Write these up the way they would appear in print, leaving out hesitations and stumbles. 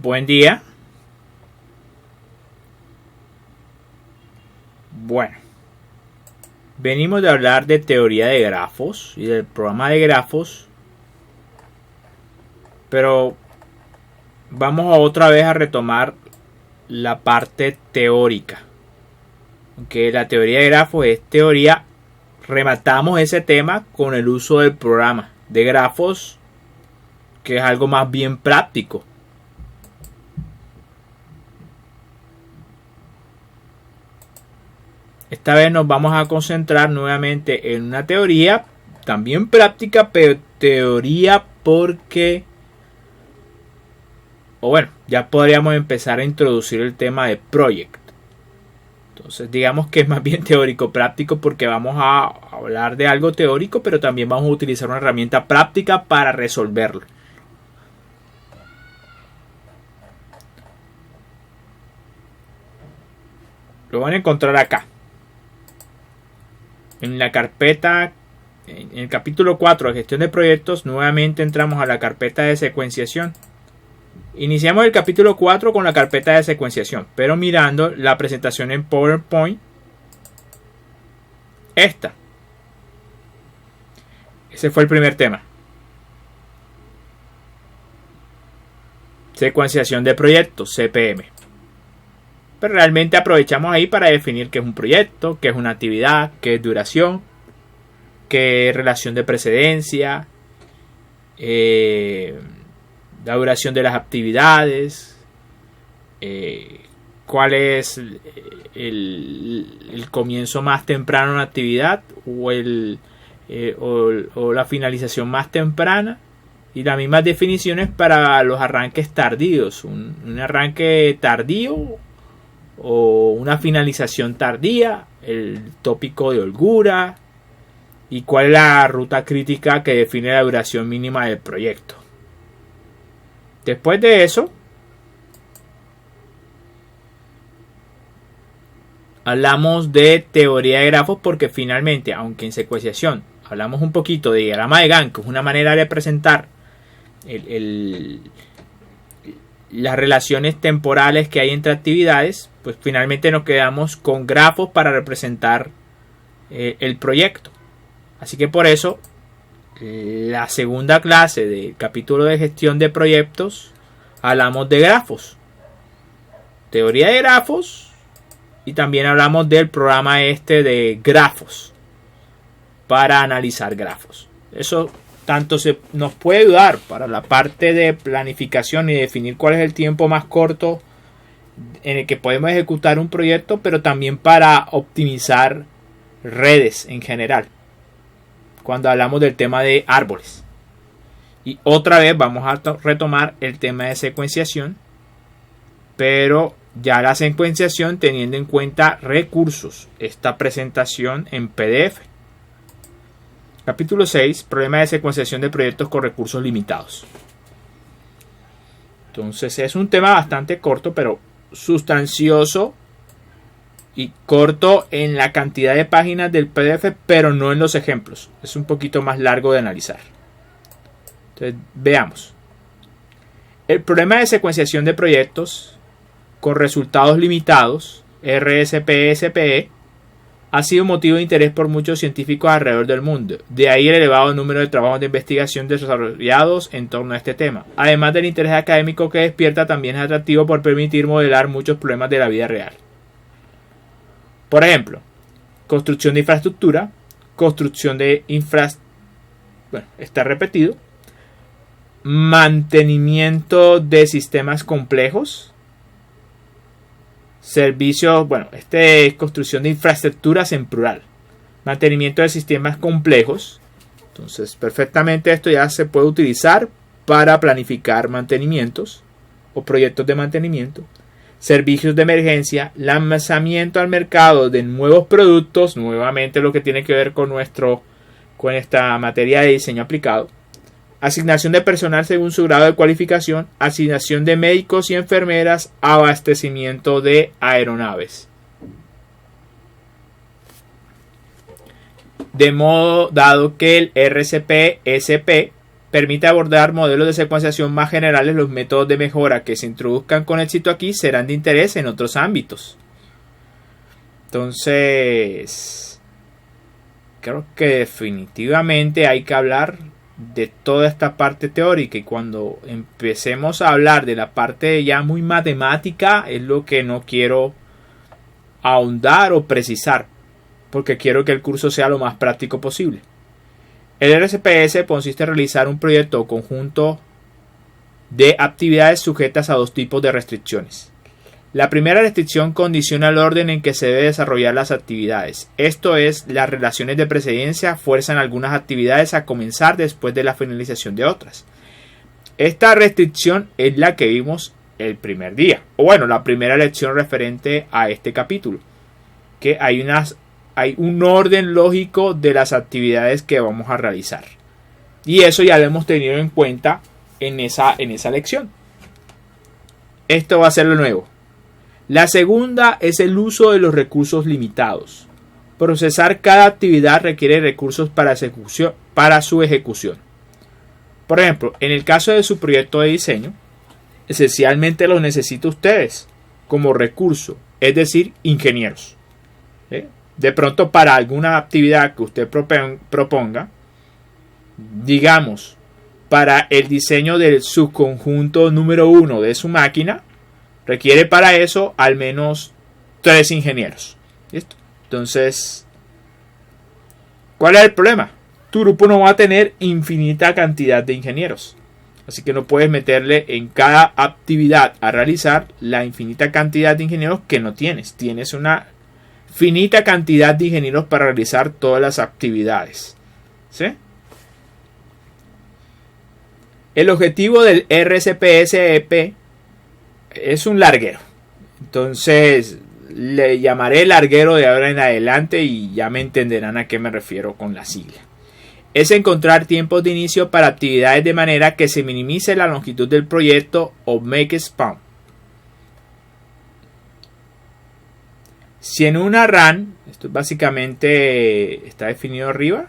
Buen día. Bueno, venimos de hablar de teoría de grafos y del programa de grafos, pero vamos otra vez a retomar la parte teórica. Aunque la teoría de grafos es teoría, rematamos ese tema con el uso del programa de grafos, que es algo más bien práctico. Esta vez nos vamos a concentrar nuevamente en una teoría también práctica, pero teoría porque, ya podríamos empezar a introducir el tema de project. Entonces digamos que es más bien teórico práctico porque vamos a hablar de algo teórico, pero también vamos a utilizar una herramienta práctica para resolverlo. Lo van a encontrar acá. En la carpeta, en el capítulo 4 de gestión de proyectos, nuevamente entramos a la carpeta de secuenciación. Iniciamos el capítulo 4 con la carpeta de secuenciación, pero mirando la presentación en PowerPoint. Ese fue el primer tema. Secuenciación de proyectos, CPM. Pero realmente aprovechamos ahí para definir qué es un proyecto, qué es una actividad, qué es duración, qué es relación de precedencia, la duración de las actividades, cuál es el comienzo más temprano de una actividad o la finalización más temprana, y las mismas definiciones para los arranques tardíos, un arranque tardío o una finalización tardía, el tópico de holgura y cuál es la ruta crítica que define la duración mínima del proyecto. Después de eso, hablamos de teoría de grafos porque finalmente, aunque en secuenciación hablamos un poquito de diagrama de Gantt, que es una manera de representar las relaciones temporales que hay entre actividades, pues finalmente nos quedamos con grafos para representar el proyecto. Así que por eso la segunda clase del capítulo de gestión de proyectos hablamos de grafos, teoría de grafos, y también hablamos del programa de grafos para analizar grafos. Eso tanto nos puede ayudar para la parte de planificación y definir cuál es el tiempo más corto en el que podemos ejecutar un proyecto, pero también para optimizar redes en general, cuando hablamos del tema de árboles. Y otra vez vamos a retomar el tema de secuenciación, pero ya la secuenciación teniendo en cuenta recursos. Esta presentación en PDF. Capítulo 6. Problema de secuenciación de proyectos con recursos limitados. Entonces es un tema bastante corto, pero sustancioso, y corto en la cantidad de páginas del PDF, pero no en los ejemplos. Es un poquito más largo de analizar. Entonces veamos. El problema de secuenciación de proyectos con resultados limitados, RSP-SPE, ha sido motivo de interés por muchos científicos alrededor del mundo. De ahí el elevado número de trabajos de investigación desarrollados en torno a este tema. Además del interés académico que despierta, también es atractivo por permitir modelar muchos problemas de la vida real. Por ejemplo, construcción de infraestructura, construcción de está repetido, mantenimiento de sistemas complejos, servicios, es construcción de infraestructuras en plural, mantenimiento de sistemas complejos. Entonces, perfectamente esto ya se puede utilizar para planificar mantenimientos o proyectos de mantenimiento. Servicios de emergencia, lanzamiento al mercado de nuevos productos, nuevamente lo que tiene que ver con esta materia de diseño aplicado. Asignación de personal según su grado de cualificación, asignación de médicos y enfermeras, abastecimiento de aeronaves. De modo dado que el RCP-SP permite abordar modelos de secuenciación más generales. Los métodos de mejora que se introduzcan con éxito aquí serán de interés en otros ámbitos. Entonces, creo que definitivamente hay que hablar de toda esta parte teórica, y cuando empecemos a hablar de la parte ya muy matemática es lo que no quiero ahondar o precisar, porque quiero que el curso sea lo más práctico posible. El RCPS consiste en realizar un proyecto o conjunto de actividades sujetas a dos tipos de restricciones. La primera restricción condiciona el orden en que se debe desarrollar las actividades. Esto es, las relaciones de precedencia fuerzan algunas actividades a comenzar después de la finalización de otras. Esta restricción es la que vimos el primer día, o bueno, la primera lección referente a este capítulo, que hay un orden lógico de las actividades que vamos a realizar. Y eso ya lo hemos tenido en cuenta en esa lección. Esto va a ser lo nuevo. La segunda es el uso de los recursos limitados. Procesar cada actividad requiere recursos para su ejecución. Por ejemplo, en el caso de su proyecto de diseño, esencialmente los necesita ustedes como recurso, es decir, ingenieros. De pronto, para alguna actividad que usted proponga, digamos, para el diseño del subconjunto número 1 de su máquina, requiere para eso al menos 3 ingenieros. ¿Listo? Entonces, ¿cuál es el problema? Tu grupo no va a tener infinita cantidad de ingenieros. Así que no puedes meterle en cada actividad a realizar la infinita cantidad de ingenieros que no tienes. Tienes una finita cantidad de ingenieros para realizar todas las actividades. ¿Sí? El objetivo del RCPS-EP es un larguero. Entonces le llamaré larguero de ahora en adelante y ya me entenderán a qué me refiero con la sigla. Es encontrar tiempos de inicio para actividades de manera que se minimice la longitud del proyecto o make span. Si en una run, esto básicamente está definido arriba.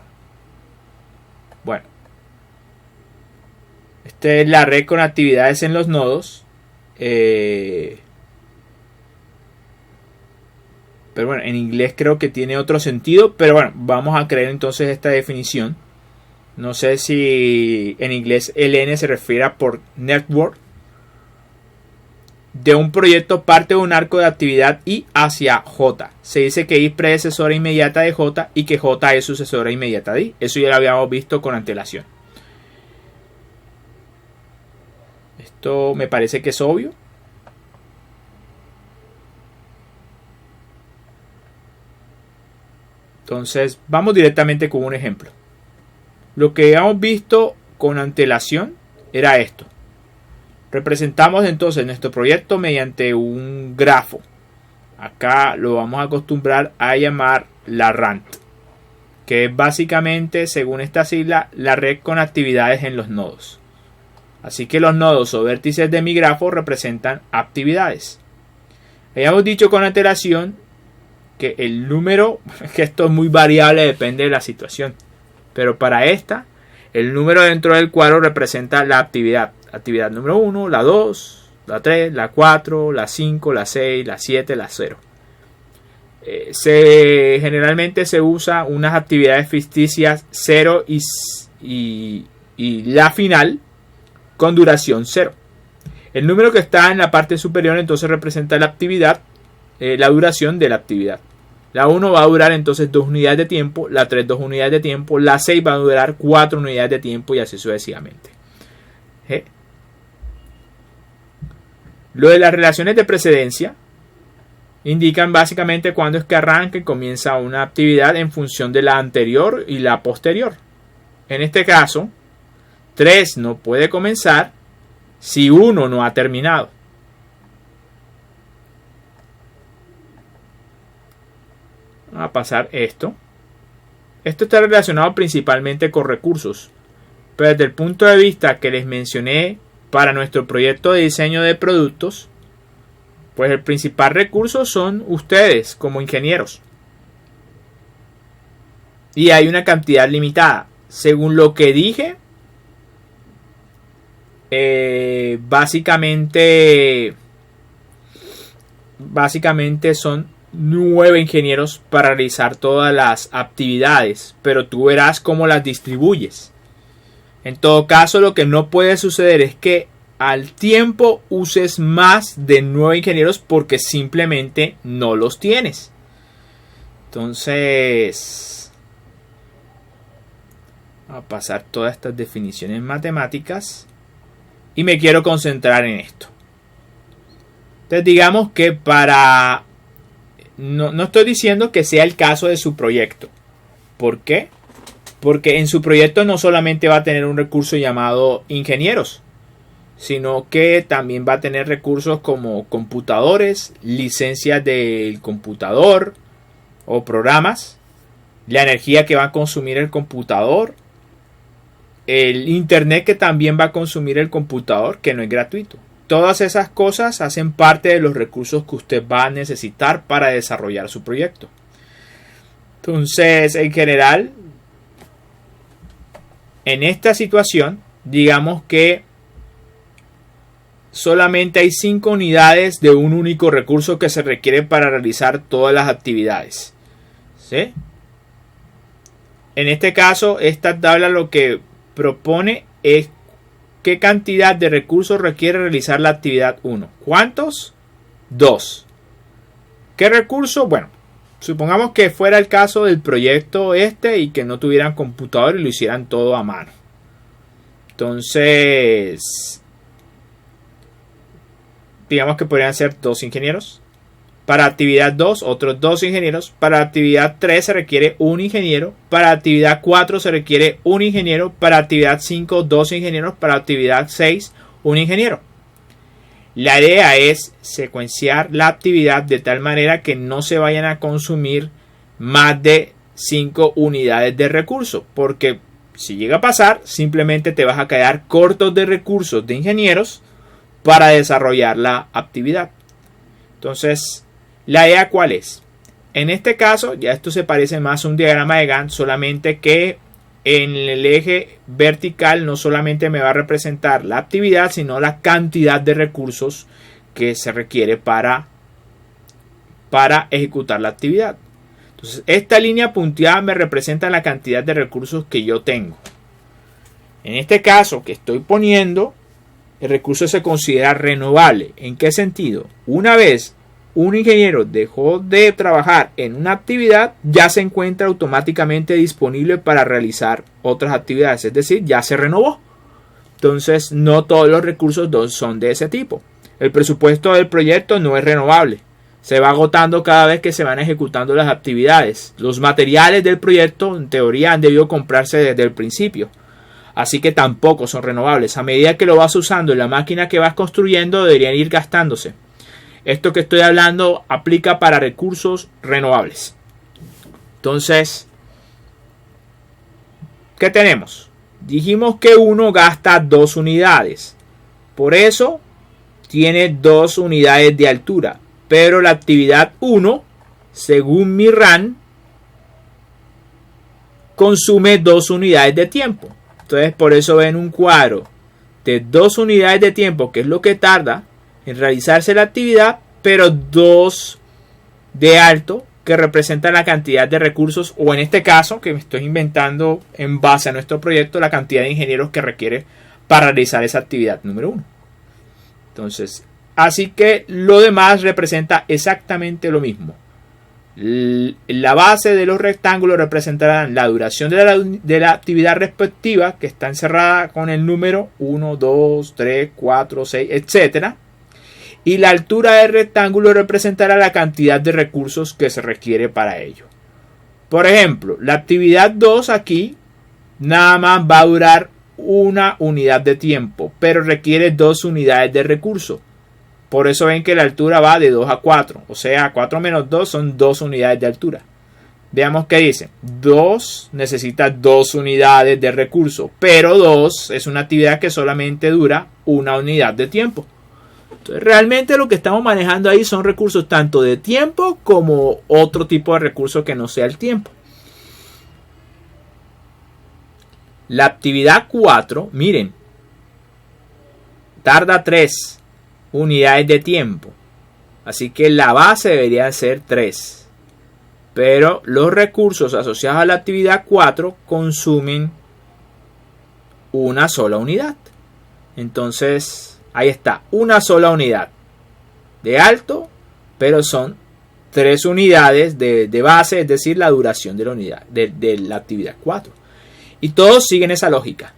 Bueno, esta es la red con actividades en los nodos. Pero bueno, en inglés creo que tiene otro sentido, pero bueno, vamos a creer entonces esta definición. No sé si en inglés el N se refiere a por network. De un proyecto parte de un arco de actividad I hacia J. Se dice que I es predecesora inmediata de J y que J es sucesora inmediata de I. Eso ya lo habíamos visto con antelación. Esto me parece que es obvio. Entonces vamos directamente con un ejemplo. Lo que habíamos visto con antelación era esto. Representamos entonces nuestro proyecto mediante un grafo. Acá lo vamos a acostumbrar a llamar la RANT, que es básicamente, según esta sigla, la red con actividades en los nodos. Así que los nodos o vértices de mi grafo representan actividades. Habíamos dicho con antelación que el número, que esto es muy variable, depende de la situación, pero para esta, el número dentro del cuadro representa la actividad. Actividad número 1, la 2, la 3, la 4, la 5, la 6, la 7, la 0. Generalmente se usa unas actividades ficticias 0 y la final con duración 0. El número que está en la parte superior entonces representa la actividad, la duración de la actividad. La 1 va a durar entonces 2 unidades de tiempo, la 3 2 unidades de tiempo, la 6 va a durar 4 unidades de tiempo y así sucesivamente. Lo de las relaciones de precedencia indican básicamente cuándo es que arranca y comienza una actividad en función de la anterior y la posterior. En este caso, 3 no puede comenzar si 1 no ha terminado. Vamos a pasar esto. Esto está relacionado principalmente con recursos, pero desde el punto de vista que les mencioné para nuestro proyecto de diseño de productos, pues el principal recurso son ustedes como ingenieros. Y hay una cantidad limitada. Según lo que dije, básicamente son 9 ingenieros para realizar todas las actividades, pero tú verás cómo las distribuyes. En todo caso, lo que no puede suceder es que al tiempo uses más de 9 ingenieros porque simplemente no los tienes. Entonces, a pasar todas estas definiciones matemáticas y me quiero concentrar en esto. Entonces digamos que no estoy diciendo que sea el caso de su proyecto. ¿Por qué? Porque en su proyecto no solamente va a tener un recurso llamado ingenieros, sino que también va a tener recursos como computadores, licencias del computador o programas, la energía que va a consumir el computador, el internet que también va a consumir el computador, que no es gratuito. Todas esas cosas hacen parte de los recursos que usted va a necesitar para desarrollar su proyecto. Entonces, en general, en esta situación, digamos que solamente hay 5 unidades de un único recurso que se requiere para realizar todas las actividades. ¿Sí? En este caso, esta tabla lo que propone es qué cantidad de recursos requiere realizar la actividad 1. ¿Cuántos? 2. ¿Qué recurso? Bueno, supongamos que fuera el caso del proyecto y que no tuvieran computador y lo hicieran todo a mano. Entonces, digamos que podrían ser 2 ingenieros. Para actividad 2, otros 2 ingenieros. Para actividad 3 se requiere un ingeniero. Para actividad 4 se requiere un ingeniero. Para actividad 5, 2 ingenieros. Para actividad 6, un ingeniero. La idea es secuenciar la actividad de tal manera que no se vayan a consumir más de 5 unidades de recursos. Porque si llega a pasar, simplemente te vas a quedar cortos de recursos de ingenieros para desarrollar la actividad. Entonces, ¿la idea cuál es? En este caso, ya esto se parece más a un diagrama de Gantt, solamente que en el eje vertical no solamente me va a representar la actividad, sino la cantidad de recursos que se requiere para ejecutar la actividad. Entonces, esta línea punteada me representa la cantidad de recursos que yo tengo. En este caso que estoy poniendo, el recurso se considera renovable. ¿En qué sentido? Una vez un ingeniero dejó de trabajar en una actividad, ya se encuentra automáticamente disponible para realizar otras actividades. Es decir, ya se renovó. Entonces, no todos los recursos son de ese tipo. El presupuesto del proyecto no es renovable. Se va agotando cada vez que se van ejecutando las actividades. Los materiales del proyecto, en teoría, han debido comprarse desde el principio. Así que tampoco son renovables. A medida que lo vas usando en la máquina que vas construyendo, deberían ir gastándose. Esto que estoy hablando aplica para recursos renovables. Entonces, ¿qué tenemos? Dijimos que uno gasta 2 unidades. Por eso tiene 2 unidades de altura. Pero la actividad 1, según mi RAN, consume 2 unidades de tiempo. Entonces, por eso ven un cuadro de 2 unidades de tiempo, que es lo que tarda en realizarse la actividad, pero 2 de alto, que representan la cantidad de recursos, o en este caso, que me estoy inventando en base a nuestro proyecto, la cantidad de ingenieros que requiere para realizar esa actividad número 1. Entonces, así que lo demás representa exactamente lo mismo. La base de los rectángulos representarán la duración de la actividad respectiva, que está encerrada con el número 1, 2, 3, 4, 6, etc. Y la altura del rectángulo representará la cantidad de recursos que se requiere para ello. Por ejemplo, la actividad 2 aquí nada más va a durar 1 unidad de tiempo, pero requiere 2 unidades de recursos. Por eso ven que la altura va de 2 a 4. O sea, 4 menos 2 son 2 unidades de altura. Veamos qué dice. 2 necesita 2 unidades de recurso. Pero 2 es una actividad que solamente dura 1 unidad de tiempo. Entonces, realmente lo que estamos manejando ahí son recursos tanto de tiempo como otro tipo de recurso que no sea el tiempo. La actividad 4, miren. tarda 3 unidades de tiempo. Así que la base debería ser 3. Pero los recursos asociados a la actividad 4 consumen una sola unidad. Entonces, ahí está, una sola unidad de alto, pero son 3 unidades de base, es decir, la duración de la unidad, de la actividad 4. Y todos siguen esa lógica.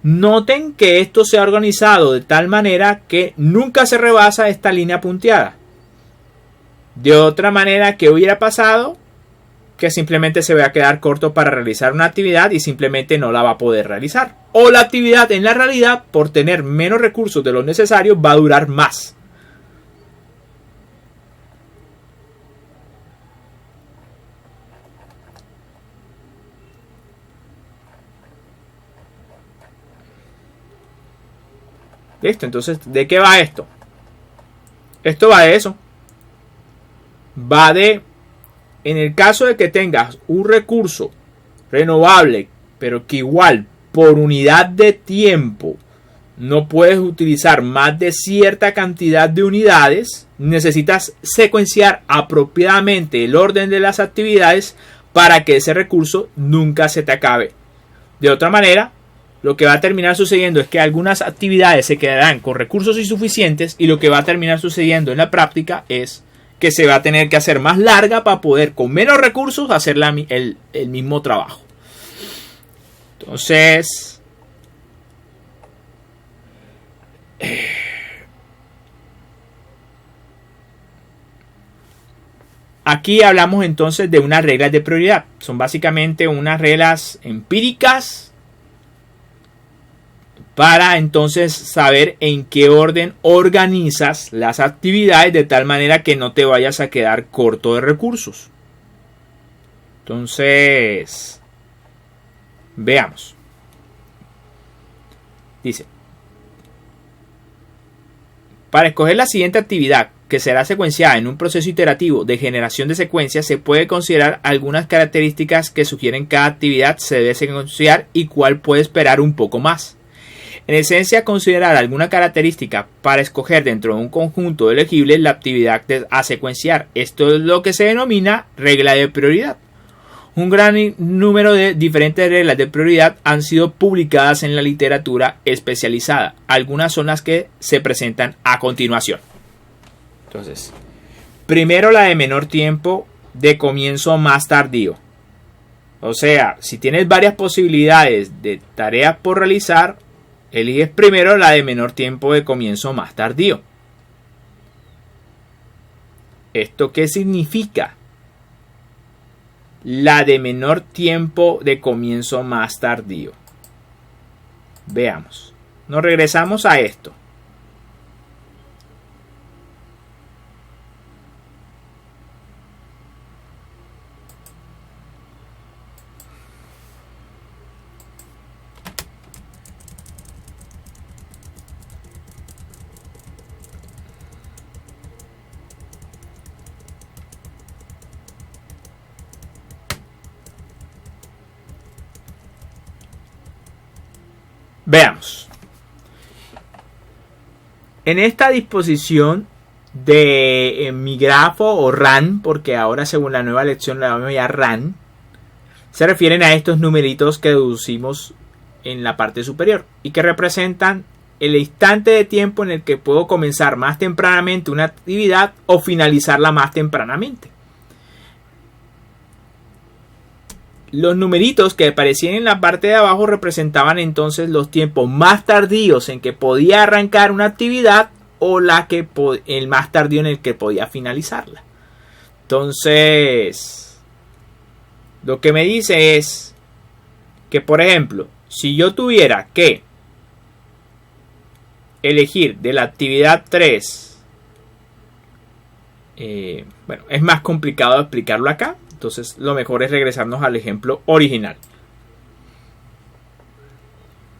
Noten que esto se ha organizado de tal manera que nunca se rebasa esta línea punteada. De otra manera, ¿qué hubiera pasado? Que simplemente se va a quedar corto para realizar una actividad y simplemente no la va a poder realizar. O la actividad en la realidad, por tener menos recursos de los necesarios, va a durar más. Listo, entonces, ¿de qué va esto? Esto va de eso. Va de, en el caso de que tengas un recurso renovable, pero que igual por unidad de tiempo no puedes utilizar más de cierta cantidad de unidades, necesitas secuenciar apropiadamente el orden de las actividades para que ese recurso nunca se te acabe. De otra manera, lo que va a terminar sucediendo es que algunas actividades se quedarán con recursos insuficientes y lo que va a terminar sucediendo en la práctica es que se va a tener que hacer más larga para poder con menos recursos hacer el mismo trabajo. Entonces, aquí hablamos entonces de unas reglas de prioridad. Son básicamente unas reglas empíricas para entonces saber en qué orden organizas las actividades de tal manera que no te vayas a quedar corto de recursos. Entonces, veamos. Dice, para escoger la siguiente actividad que será secuenciada en un proceso iterativo de generación de secuencias, se puede considerar algunas características que sugieren cada actividad se debe secuenciar y cuál puede esperar un poco más. En esencia, considerar alguna característica para escoger dentro de un conjunto de elegibles la actividad a secuenciar. Esto es lo que se denomina regla de prioridad. Un gran número de diferentes reglas de prioridad han sido publicadas en la literatura especializada. Algunas son las que se presentan a continuación. Entonces, primero la de menor tiempo de comienzo más tardío. O sea, si tienes varias posibilidades de tareas por realizar, eliges primero la de menor tiempo de comienzo más tardío. ¿Esto qué significa? La de menor tiempo de comienzo más tardío. Veamos. Nos regresamos a esto. Veamos. En esta disposición de mi grafo o RAN, porque ahora según la nueva lección la vamos a llamar RAN, se refieren a estos numeritos que deducimos en la parte superior y que representan el instante de tiempo en el que puedo comenzar más tempranamente una actividad o finalizarla más tempranamente. Los numeritos que aparecían en la parte de abajo representaban entonces los tiempos más tardíos en que podía arrancar una actividad o el más tardío en el que podía finalizarla. Entonces, lo que me dice es que, por ejemplo, si yo tuviera que elegir de la actividad 3, bueno, es más complicado explicarlo acá. Entonces lo mejor es regresarnos al ejemplo original.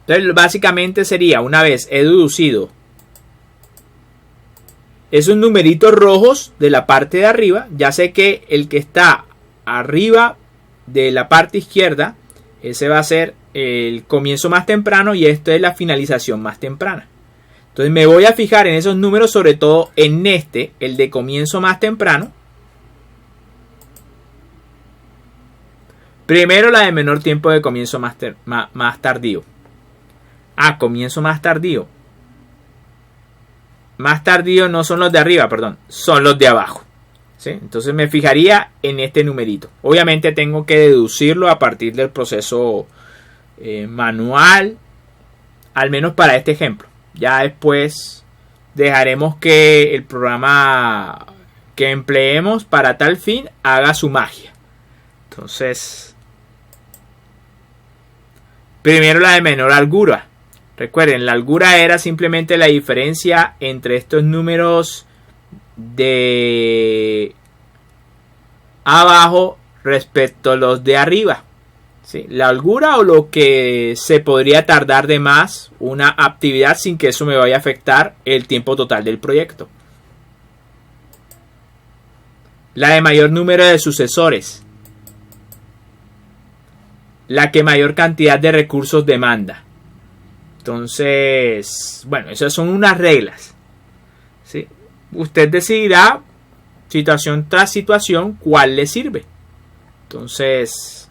Entonces básicamente sería, una vez he deducido esos numeritos rojos de la parte de arriba, ya sé que el que está arriba de la parte izquierda, ese va a ser el comienzo más temprano y esto es la finalización más temprana. Entonces me voy a fijar en esos números, sobre todo en este, el de comienzo más temprano. Primero la de menor tiempo de comienzo más tardío. Comienzo más tardío. Más tardío no son los de arriba, perdón, son los de abajo. ¿Sí? Entonces me fijaría en este numerito. Obviamente tengo que deducirlo a partir del proceso manual, al menos para este ejemplo. Ya después dejaremos que el programa que empleemos para tal fin haga su magia. Entonces, primero la de menor holgura. Recuerden, la holgura era simplemente la diferencia entre estos números de abajo respecto a los de arriba. ¿Sí? La holgura o lo que se podría tardar de más una actividad sin que eso me vaya a afectar el tiempo total del proyecto. La de mayor número de sucesores. La que mayor cantidad de recursos demanda. Entonces, bueno, esas son unas reglas. ¿Sí? Usted decidirá, situación tras situación, cuál le sirve. Entonces,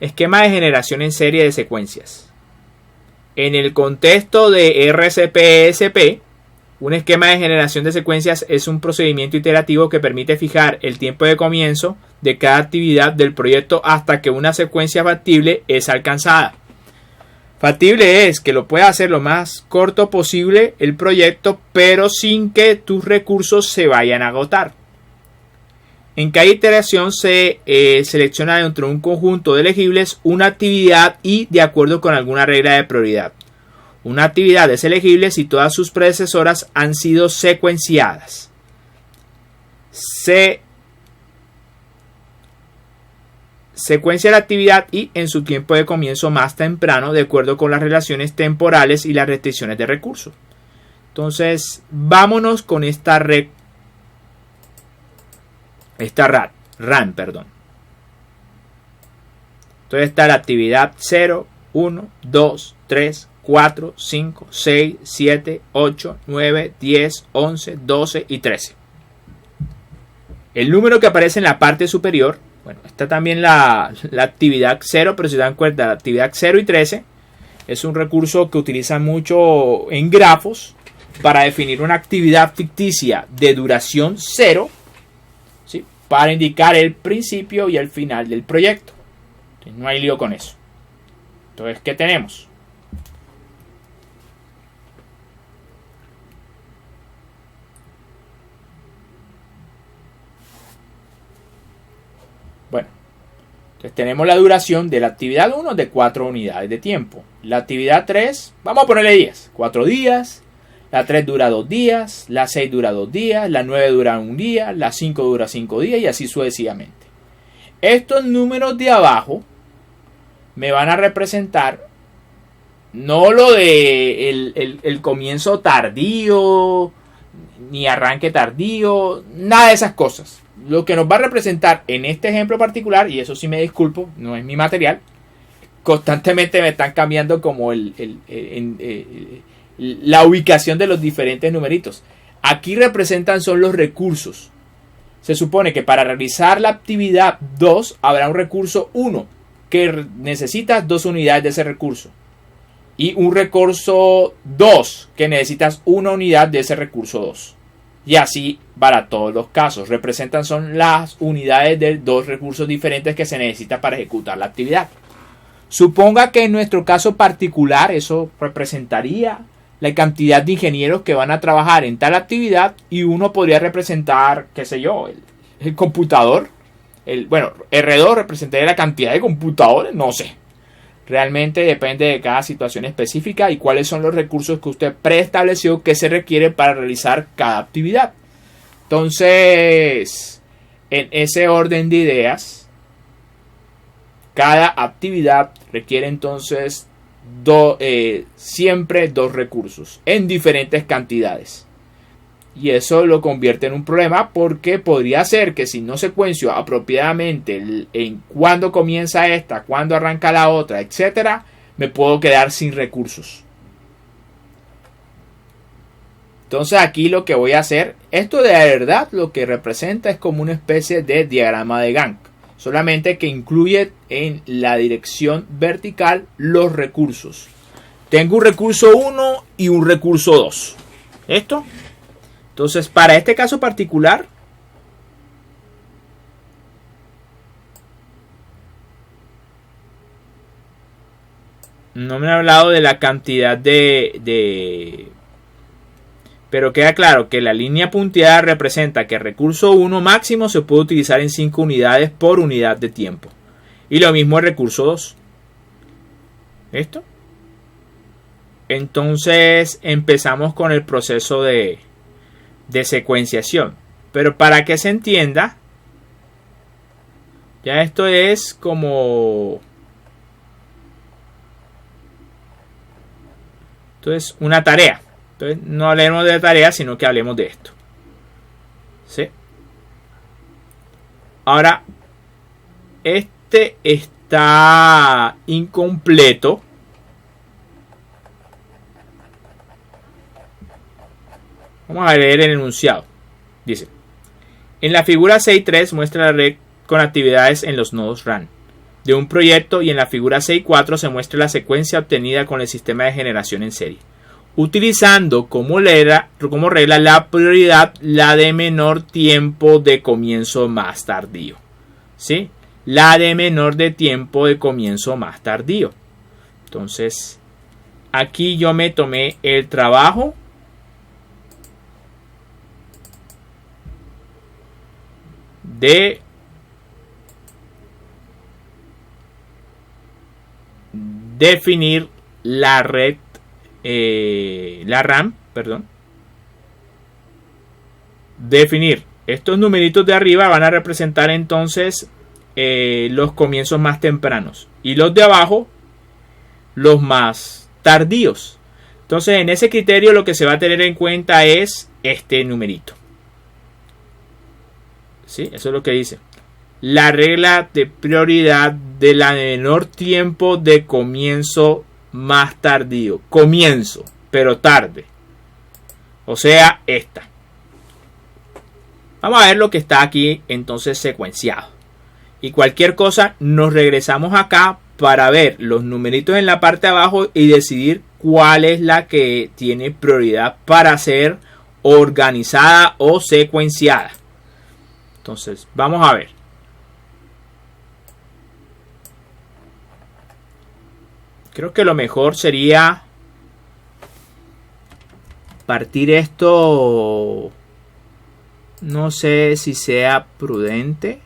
esquema de generación en serie de secuencias. En el contexto de RCP-ESP, un esquema de generación de secuencias es un procedimiento iterativo que permite fijar el tiempo de comienzo de cada actividad del proyecto hasta que una secuencia factible es alcanzada. Factible es que lo puedas hacer lo más corto posible el proyecto, pero sin que tus recursos se vayan a agotar. En cada iteración se selecciona dentro de un conjunto de elegibles una actividad y de acuerdo con alguna regla de prioridad. Una actividad es elegible si todas sus predecesoras han sido secuenciadas. Secuencia la actividad y en su tiempo de comienzo más temprano de acuerdo con las relaciones temporales y las restricciones de recursos. Entonces, vámonos con esta RAM. Entonces está la actividad 0, 1, 2, 3, 4, 5, 6, 7, 8, 9, 10, 11, 12 y 13. El número que aparece en la parte superior, bueno, está también la actividad 0, pero si dan cuenta, la actividad 0 y 13 es un recurso que utilizan mucho en grafos para definir una actividad ficticia de duración 0, ¿sí? Para indicar el principio y el final del proyecto. Entonces, no hay lío con eso. Entonces, ¿qué tenemos? Bueno, entonces tenemos la duración de la actividad 1 de 4 unidades de tiempo. La actividad 3, vamos a ponerle 10, 4 días. La 3 dura 2 días, la 6 dura 2 días, la 9 dura 1 día, la 5 dura 5 días y así sucesivamente. Estos números de abajo me van a representar no lo de el comienzo tardío, ni arranque tardío, nada de esas cosas. Lo que nos va a representar en este ejemplo particular, y eso sí me disculpo, no es mi material, constantemente me están cambiando como la ubicación de los diferentes numeritos. Aquí representan son los recursos. Se supone que para realizar la actividad 2 habrá un recurso 1 que necesitas 2 unidades de ese recurso. Y un recurso 2 que necesitas 1 unidad de ese recurso 2. Y así para todos los casos. Representan son las unidades de 2 recursos diferentes que se necesitan para ejecutar la actividad. Suponga que en nuestro caso particular eso representaría la cantidad de ingenieros que van a trabajar en tal actividad y uno podría representar, qué sé yo, el computador. R2 representaría la cantidad de computadores, no sé. Realmente depende de cada situación específica y cuáles son los recursos que usted preestableció que se requieren para realizar cada actividad. Entonces, en ese orden de ideas, cada actividad requiere entonces siempre 2 recursos en diferentes cantidades. Y eso lo convierte en un problema porque podría ser que si no secuencio apropiadamente en cuándo comienza esta, cuándo arranca la otra, etcétera, me puedo quedar sin recursos. Entonces aquí lo que voy a hacer, esto de verdad lo que representa es como una especie de diagrama de Gantt, solamente que incluye en la dirección vertical los recursos. Tengo un recurso 1 y un recurso 2. ¿Esto? Entonces, para este caso particular, no me han hablado de la cantidad pero queda claro que la línea punteada representa que el recurso 1 máximo se puede utilizar en 5 unidades por unidad de tiempo. Y lo mismo el recurso 2. ¿Esto? Entonces empezamos con el proceso de secuenciación. Pero para que se entienda, ya esto es como... Entonces, una tarea. Entonces, no hablemos de tarea, sino que hablemos de esto. ¿Sí? Ahora, este está incompleto. Vamos a leer el enunciado. Dice: en la figura 6.3 muestra la red con actividades en los nodos RAN de un proyecto, y en la figura 6.4 se muestra la secuencia obtenida con el sistema de generación en serie, utilizando como regla la prioridad, la de menor tiempo de comienzo más tardío. ¿Sí? La de menor de tiempo de comienzo más tardío. Entonces, aquí yo me tomé el trabajo de definir la red, la RAM, perdón. Definir estos numeritos de arriba van a representar entonces los comienzos más tempranos, y los de abajo los más tardíos. Entonces, en ese criterio lo que se va a tener en cuenta es este numerito. ¿Sí? Eso es lo que dice. La regla de prioridad de la menor tiempo de comienzo más tardío. Comienzo, pero tarde. O sea, esta. Vamos a ver lo que está aquí entonces secuenciado. Y cualquier cosa nos regresamos acá para ver los numeritos en la parte de abajo y decidir cuál es la que tiene prioridad para ser organizada o secuenciada. Entonces, vamos a ver. Creo que lo mejor sería partir esto. No sé si sea prudente.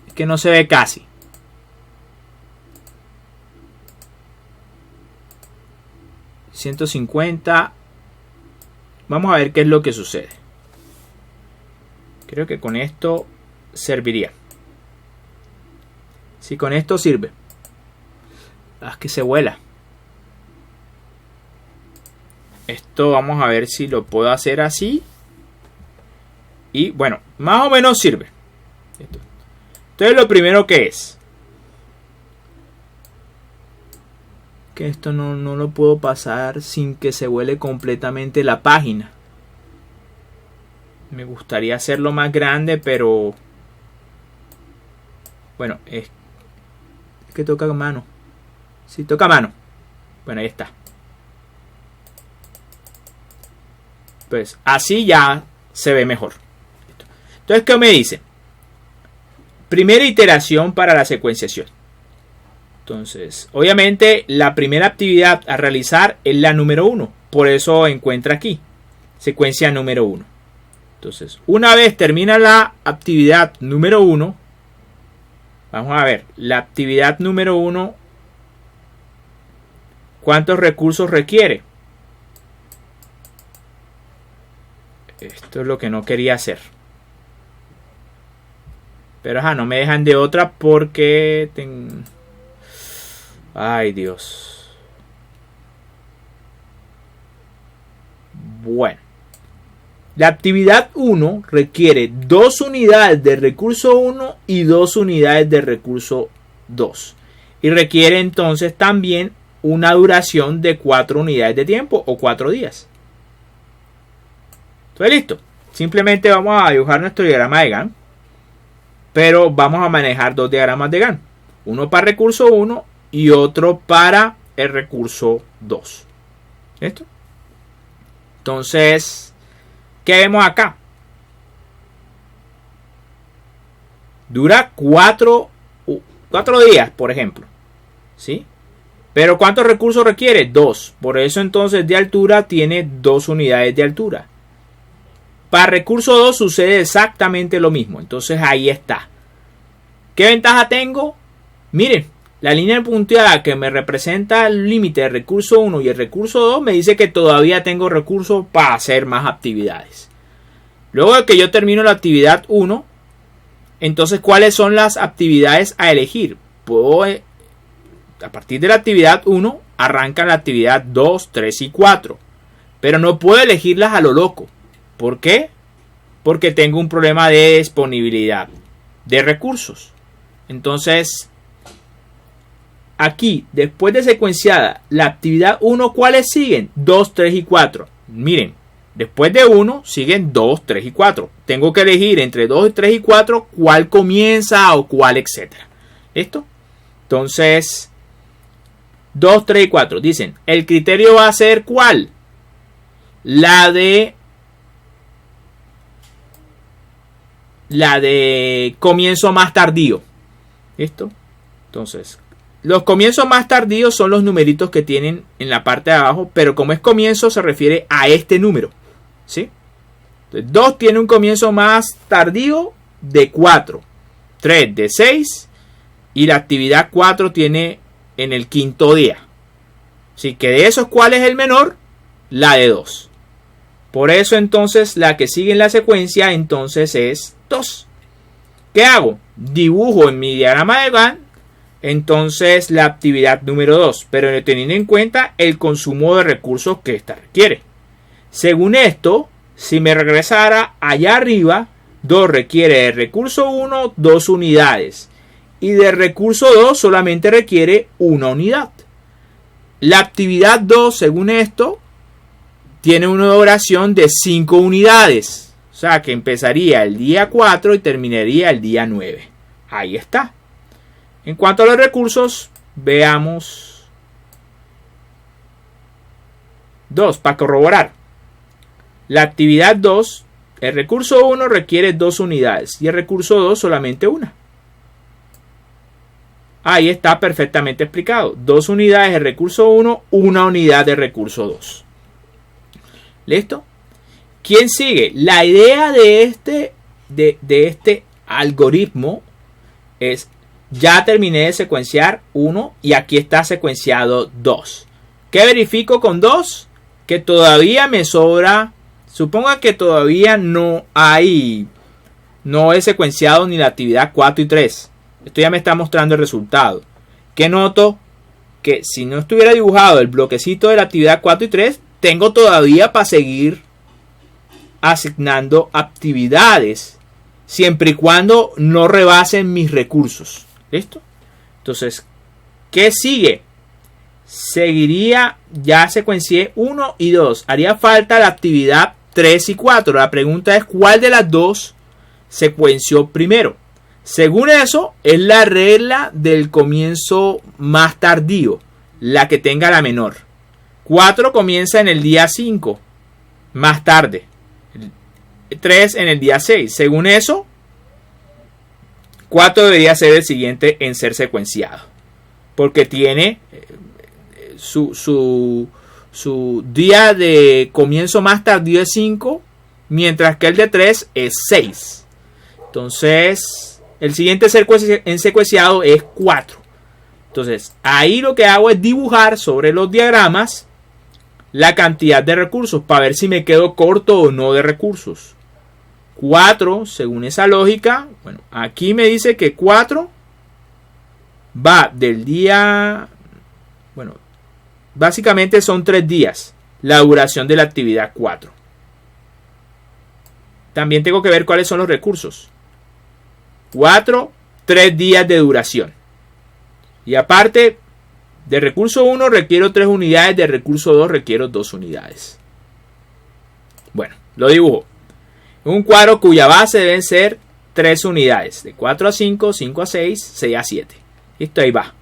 Es que no se ve casi. $150. Vamos a ver qué es lo que sucede. Creo que con esto serviría. Si con esto sirve. Es que se vuela. Esto vamos a ver si lo puedo hacer así. Y bueno, más o menos sirve. Entonces lo primero que es. Que esto no lo puedo pasar sin que se vuele completamente la página. Me gustaría hacerlo más grande, pero... Bueno, es que toca mano. Sí, toca mano. Bueno, ahí está. Pues así ya se ve mejor. Entonces, ¿qué me dice? Primera iteración para la secuenciación. Entonces, obviamente, la primera actividad a realizar es la número 1. Por eso encuentra aquí. Secuencia número 1. Entonces, una vez termina la actividad número 1, vamos a ver, la actividad número 1, ¿cuántos recursos requiere? Esto es lo que no quería hacer. Pero no me dejan de otra porque... Ay, Dios. Bueno. La actividad 1 requiere 2 unidades de recurso 1 y 2 unidades de recurso 2. Y requiere entonces también una duración de 4 unidades de tiempo o 4 días. Entonces listo. Simplemente vamos a dibujar nuestro diagrama de Gantt. Pero vamos a manejar dos diagramas de Gantt. Uno para recurso 1 y otro para el recurso 2. ¿Listo? Entonces, ¿qué vemos acá? Dura 4 días, por ejemplo. ¿Sí? Pero ¿cuántos recursos requiere? 2. Por eso entonces de altura tiene 2 unidades de altura. Para recurso 2 sucede exactamente lo mismo. Entonces ahí está. ¿Qué ventaja tengo? Miren, la línea punteada que me representa el límite de recurso 1 y el recurso 2 me dice que todavía tengo recursos para hacer más actividades. Luego de que yo termino la actividad 1, entonces ¿cuáles son las actividades a elegir? Puedo, a partir de la actividad 1 arranca la actividad 2, 3 y 4. Pero no puedo elegirlas a lo loco. ¿Por qué? Porque tengo un problema de disponibilidad de recursos. Entonces, aquí, después de secuenciada la actividad 1, ¿cuáles siguen? 2, 3 y 4. Miren, después de 1 siguen 2, 3 y 4. Tengo que elegir entre 2, 3 y 4 cuál comienza o cuál, etcétera. ¿Listo? Entonces, 2, 3 y 4. Dicen, el criterio va a ser ¿cuál? La de comienzo más tardío. ¿Listo? Entonces, los comienzos más tardíos son los numeritos que tienen en la parte de abajo, pero como es comienzo se refiere a este número. ¿Sí? Entonces, 2 tiene un comienzo más tardío de 4, 3 de 6 y la actividad 4 tiene en el quinto día. Así que de esos, ¿cuál es el menor? La de 2. Por eso entonces la que sigue en la secuencia entonces es 2. ¿Qué hago? Dibujo en mi diagrama de Gantt entonces la actividad número 2, pero teniendo en cuenta el consumo de recursos que ésta requiere. Según esto, si me regresara allá arriba, 2 requiere de recurso 1 2 unidades y de recurso 2 solamente requiere 1 unidad. La actividad 2, según esto, tiene una duración de 5 unidades. O sea que empezaría el día 4 y terminaría el día 9. Ahí está. En cuanto a los recursos, veamos 2 para corroborar. La actividad 2, el recurso 1 requiere 2 unidades y el recurso 2 solamente 1. Ahí está perfectamente explicado. 2 unidades de recurso 1, 1 unidad de recurso 2. ¿Listo? ¿Quién sigue? La idea de este algoritmo es, ya terminé de secuenciar 1 y aquí está secuenciado 2. ¿Qué verifico con 2? Que todavía me sobra, suponga que todavía no he secuenciado ni la actividad 4 y 3. Esto ya me está mostrando el resultado. ¿Qué noto? Que si no estuviera dibujado el bloquecito de la actividad 4 y 3, tengo todavía para seguir asignando actividades siempre y cuando no rebasen mis recursos. ¿Listo? Entonces, ¿qué sigue? Seguiría, ya secuencié 1 y 2. Haría falta la actividad 3 y 4. La pregunta es ¿cuál de las dos secuenció primero? Según eso, es la regla del comienzo más tardío, la que tenga la menor. 4 comienza en el día 5, más tarde. 3 en el día 6. Según eso, 4 debería ser el siguiente en ser secuenciado, porque tiene su día de comienzo más tardío es 5, mientras que el de 3 es 6. Entonces, el siguiente en secuenciado es 4. Entonces, ahí lo que hago es dibujar sobre los diagramas la cantidad de recursos para ver si me quedo corto o no de recursos. 4, según esa lógica, bueno, aquí me dice que 4 va del día, bueno, básicamente son 3 días la duración de la actividad 4. También tengo que ver cuáles son los recursos. 4, 3 días de duración. Y aparte, de recurso 1 requiero 3 unidades, de recurso 2 requiero 2 unidades. Bueno, lo dibujo. Un cuadro cuya base deben ser 3 unidades. De 4 a 5, 5 a 6, 6 a 7. Listo, ahí va.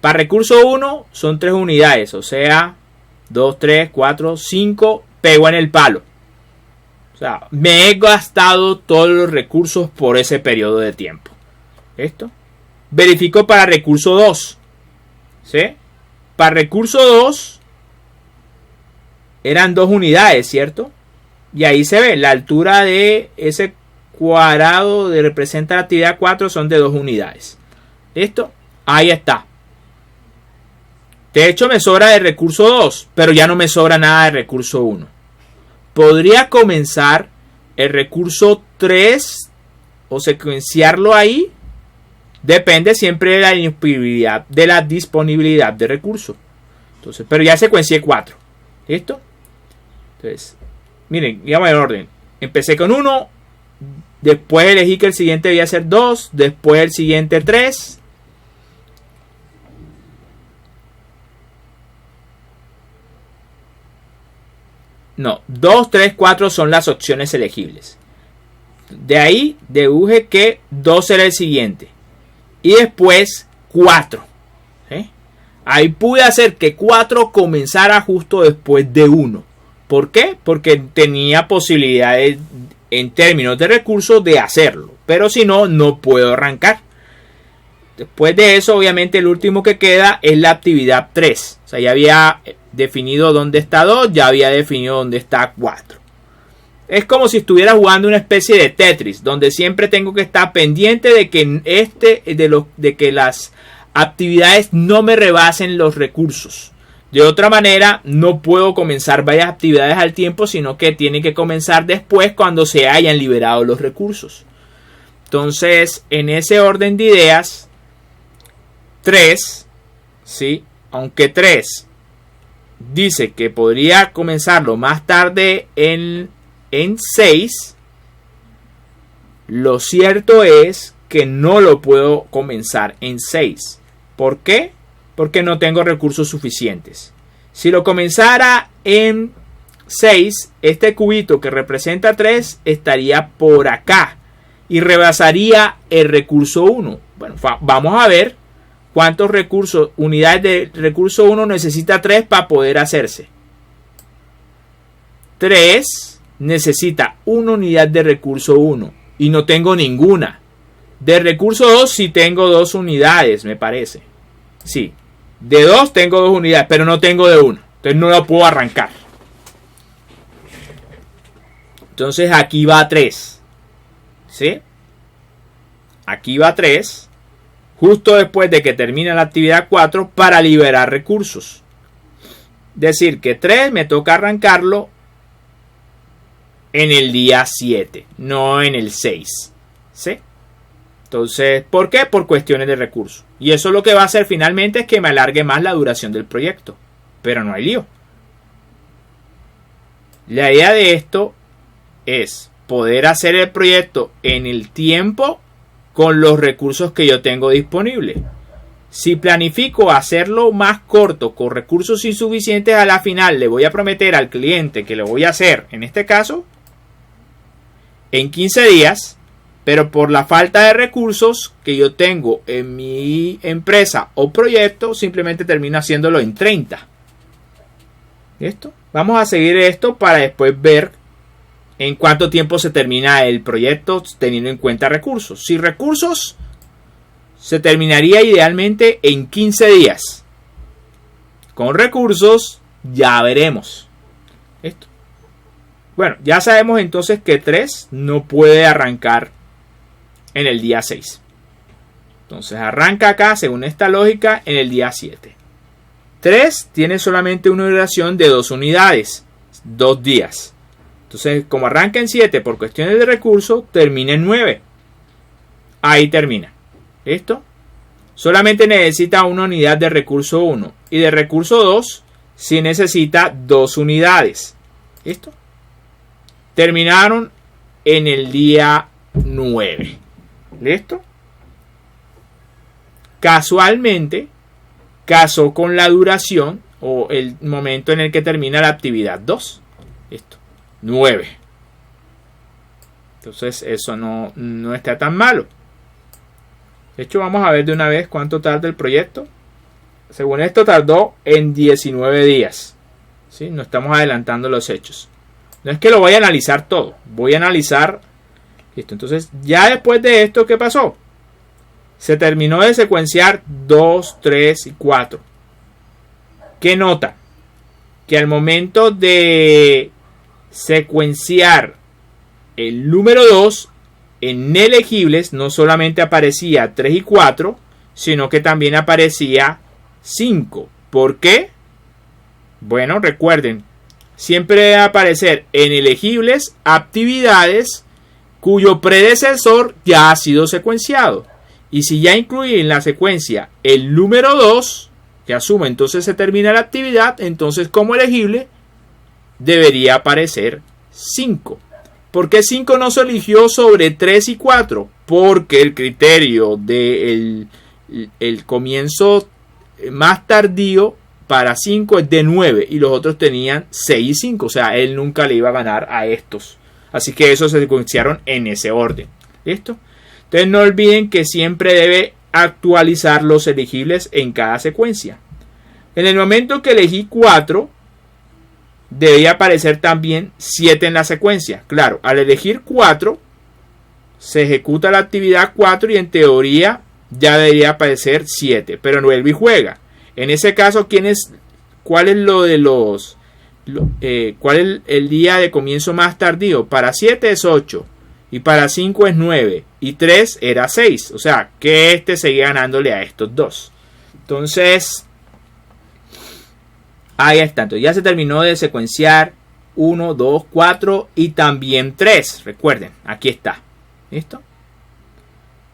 Para recurso 1 son 3 unidades. O sea, 2, 3, 4, 5. Pego en el palo. O sea, me he gastado todos los recursos por ese periodo de tiempo. ¿Listo? Verifico para recurso 2. ¿Sí? Para recurso 2 eran 2 unidades, ¿cierto? Y ahí se ve la altura de ese cuadrado de representa la actividad 4 son de 2 unidades. ¿Listo? Ahí está. De hecho me sobra de recurso 2, pero ya no me sobra nada de recurso 1. Podría comenzar el recurso 3 o secuenciarlo ahí. Depende siempre de la disponibilidad de recursos. Entonces, pero ya secuencié 4. ¿Listo? Entonces, miren, digamos en orden. Empecé con 1. Después elegí que el siguiente debía ser 2. Después el siguiente 3. No, 2, 3, 4 son las opciones elegibles. De ahí deduje que 2 era el siguiente. Y después 4. ¿Sí? Ahí pude hacer que 4 comenzara justo después de 1. ¿Por qué? Porque tenía posibilidades en términos de recursos de hacerlo. Pero si no, no puedo arrancar. Después de eso, obviamente, el último que queda es la actividad 3. O sea, ya había definido dónde está 2, ya había definido dónde está 4. Es como si estuviera jugando una especie de Tetris, donde siempre tengo que estar pendiente de que de que las actividades no me rebasen los recursos. De otra manera, no puedo comenzar varias actividades al tiempo, sino que tiene que comenzar después cuando se hayan liberado los recursos. Entonces, en ese orden de ideas, 3, ¿sí? Aunque 3 dice que podría comenzarlo más tarde en 6, lo cierto es que no lo puedo comenzar en 6. ¿Por qué? Porque no tengo recursos suficientes. Si lo comenzara en 6, este cubito que representa 3 estaría por acá y rebasaría el recurso 1. Bueno, vamos a ver cuántos recursos, unidades de recurso 1 necesita 3 para poder hacerse. 3 necesita una unidad de recurso 1 y no tengo ninguna. De recurso 2 sí tengo 2 unidades, me parece. Sí, de 2 tengo 2 unidades, pero no tengo de 1. Entonces no lo puedo arrancar. Entonces aquí va 3. ¿Sí? Aquí va 3. Justo después de que termina la actividad 4 para liberar recursos. Decir que 3 me toca arrancarlo en el día 7, no en el 6. ¿Sí? Entonces, ¿por qué? Por cuestiones de recursos. Y eso lo que va a hacer finalmente es que me alargue más la duración del proyecto. Pero no hay lío. La idea de esto es poder hacer el proyecto en el tiempo con los recursos que yo tengo disponibles. Si planifico hacerlo más corto con recursos insuficientes, a la final le voy a prometer al cliente que lo voy a hacer, en este caso, en 15 días, pero por la falta de recursos que yo tengo en mi empresa o proyecto, simplemente termino haciéndolo en 30. ¿Listo? Vamos a seguir esto para después ver en cuánto tiempo se termina el proyecto teniendo en cuenta recursos. Si recursos, se terminaría idealmente en 15 días. Con recursos, ya veremos. Esto. Bueno, ya sabemos entonces que 3 no puede arrancar en el día 6. Entonces arranca acá, según esta lógica, en el día 7. 3 tiene solamente una duración de 2 unidades, 2 días. Entonces, como arranca en 7 por cuestiones de recursos, termina en 9. Ahí termina. ¿Listo? Solamente necesita una unidad de recurso 1. Y de recurso 2, sí necesita 2 unidades. ¿Listo? Terminaron en el día 9. ¿Listo? Casualmente, casó con la duración o el momento en el que termina la actividad 2. ¿Listo? 9. Entonces eso no está tan malo. De hecho, vamos a ver de una vez cuánto tarda el proyecto. Según esto tardó en 19 días. ¿Sí? No estamos adelantando los hechos. No es que lo voy a analizar todo. Voy a analizar esto. Entonces, ya después de esto, ¿qué pasó? Se terminó de secuenciar 2, 3 y 4. ¿Qué nota? Que al momento de secuenciar el número 2, en elegibles no solamente aparecía 3 y 4, sino que también aparecía 5. ¿Por qué? Bueno, recuerden, siempre debe aparecer en elegibles actividades cuyo predecesor ya ha sido secuenciado. Y si ya incluye en la secuencia el número 2, que asume entonces se termina la actividad, entonces como elegible debería aparecer 5. ¿Por qué 5 no se eligió sobre 3 y 4? Porque el criterio del comienzo más tardío para 5 es de 9 y los otros tenían 6 y 5. O sea, él nunca le iba a ganar a estos. Así que esos se secuenciaron en ese orden. ¿Listo? Entonces no olviden que siempre debe actualizar los elegibles en cada secuencia. En el momento que elegí 4, debería aparecer también 7 en la secuencia. Claro, al elegir 4, se ejecuta la actividad 4 y en teoría ya debería aparecer 7. Pero no vuelve y juega. En ese caso, ¿cuál es cuál es el día de comienzo más tardío? Para 7 es 8 y para 5 es 9 y 3 era 6. O sea, que este seguía ganándole a estos dos. Entonces, ahí está. Entonces ya se terminó de secuenciar 1, 2, 4 y también 3. Recuerden, aquí está. ¿Listo?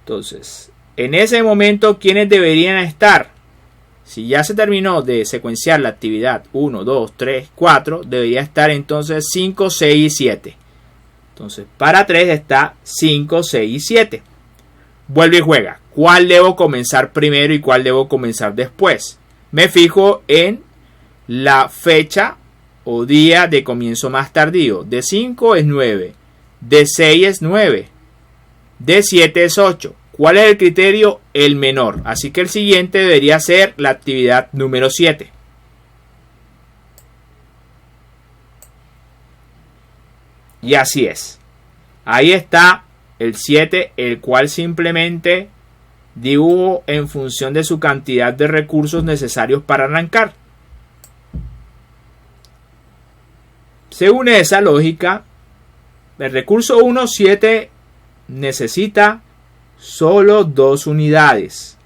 Entonces, en ese momento, ¿quiénes deberían estar? Si ya se terminó de secuenciar la actividad 1, 2, 3, 4, debería estar entonces 5, 6 y 7. Entonces, para 3 está 5, 6 y 7. Vuelve y juega. ¿Cuál debo comenzar primero y cuál debo comenzar después? Me fijo en la fecha o día de comienzo más tardío. De 5 es 9. De 6 es 9. De 7 es 8. ¿Cuál es el criterio? El menor. Así que el siguiente debería ser la actividad número 7. Y así es. Ahí está el 7, el cual simplemente dibujo en función de su cantidad de recursos necesarios para arrancar. Según esa lógica, el recurso 1, 7, necesita solo 2 unidades.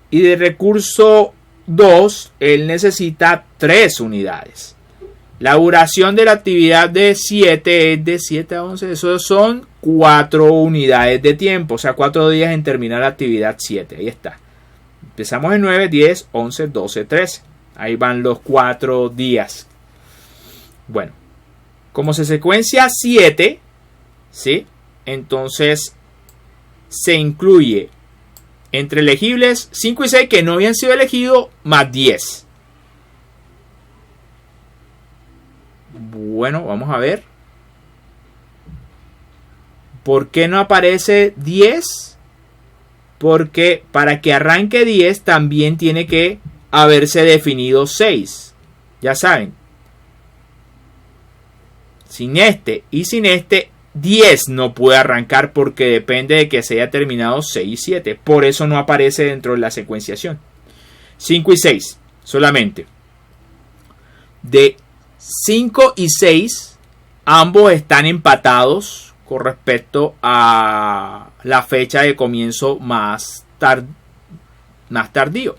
Y de recurso 2, él necesita 3 unidades. La duración de la actividad de 7 es de 7 a 11. Eso son 4 unidades de tiempo. O sea, 4 días en terminar la actividad 7. Ahí está. Empezamos en 9, 10, 11, 12, 13. Ahí van los 4 días. Bueno, como se secuencia 7, ¿sí? Entonces se incluye entre elegibles 5 y 6 que no habían sido elegidos más 10. Bueno, vamos a ver. ¿Por qué no aparece 10? Porque para que arranque 10 también tiene que haberse definido 6. Ya saben. Sin este y sin este, 10 no puede arrancar porque depende de que se haya terminado 6 y 7. Por eso no aparece dentro de la secuenciación. 5 y 6 solamente. De 5 y 6, ambos están empatados con respecto a la fecha de comienzo más tardío.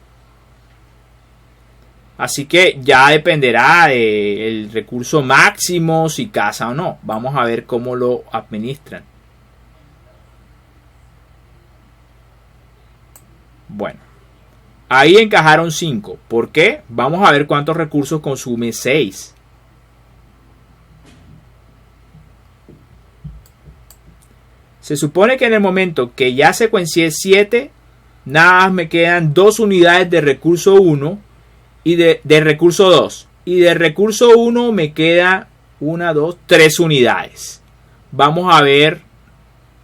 Así que ya dependerá del recurso máximo, si casa o no. Vamos a ver cómo lo administran. Bueno, ahí encajaron 5. ¿Por qué? Vamos a ver cuántos recursos consume 6. Se supone que en el momento que ya secuencié 7, nada más me quedan 2 unidades de recurso 1 y de recurso 2. Y de recurso 1 me queda 1, 2, 3 unidades. Vamos a ver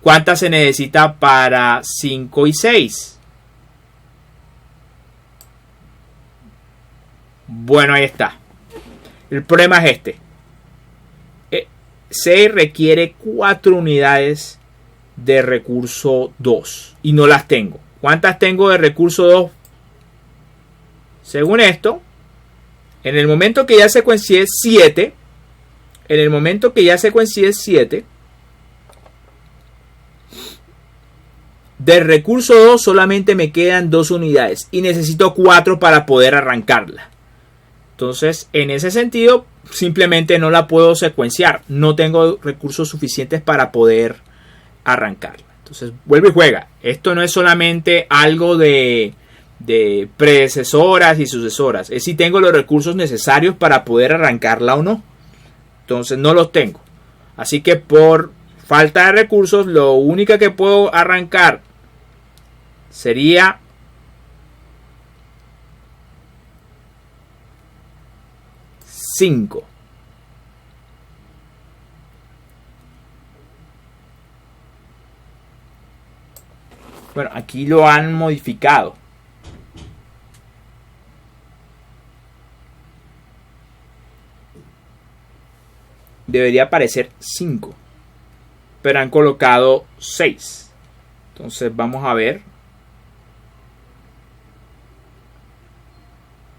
cuántas se necesita para 5 y 6. Bueno, ahí está. El problema es este. 6 requiere 4 unidades de recurso 2 y no las tengo. ¿Cuántas tengo de recurso 2? Según esto, en el momento que ya secuencié 7, del recurso 2 solamente me quedan 2 unidades y necesito 4 para poder arrancarla. Entonces, en ese sentido, simplemente no la puedo secuenciar. No tengo recursos suficientes para poder arrancarla. Entonces, vuelve y juega. Esto no es solamente algo de predecesoras y sucesoras. Es si tengo los recursos necesarios para poder arrancarla o no. Entonces, no los tengo. Así que por falta de recursos, lo único que puedo arrancar sería 5. Bueno, aquí lo han modificado. Debería aparecer 5. Pero han colocado 6. Entonces vamos a ver.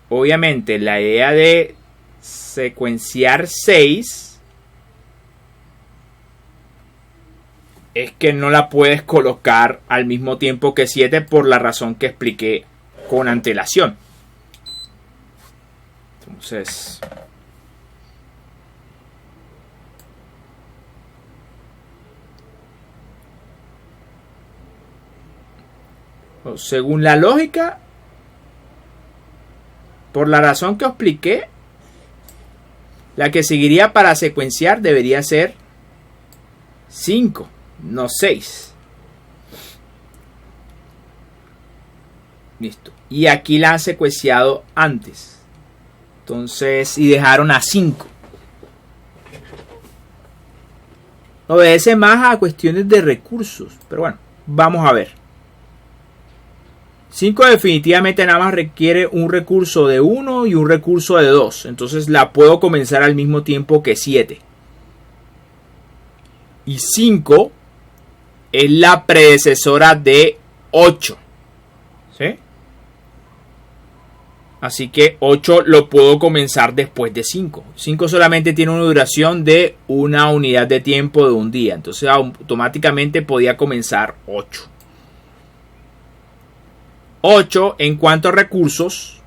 Obviamente la idea de secuenciar 6 es que no la puedes colocar al mismo tiempo que 7 por la razón que expliqué con antelación. Entonces, según la lógica, por la razón que expliqué, la que seguiría para secuenciar debería ser 5, no 6. Listo. Y aquí la han secuenciado antes. Entonces, y dejaron a 5. Obedece más a cuestiones de recursos. Pero bueno, vamos a ver. 5 definitivamente nada más requiere un recurso de 1 y un recurso de 2. Entonces la puedo comenzar al mismo tiempo que 7. Y 5 es la predecesora de 8. ¿Sí? Así que 8 lo puedo comenzar después de 5. 5 solamente tiene una duración de una unidad de tiempo de un día. Entonces automáticamente podía comenzar 8. 8 en cuanto a recursos.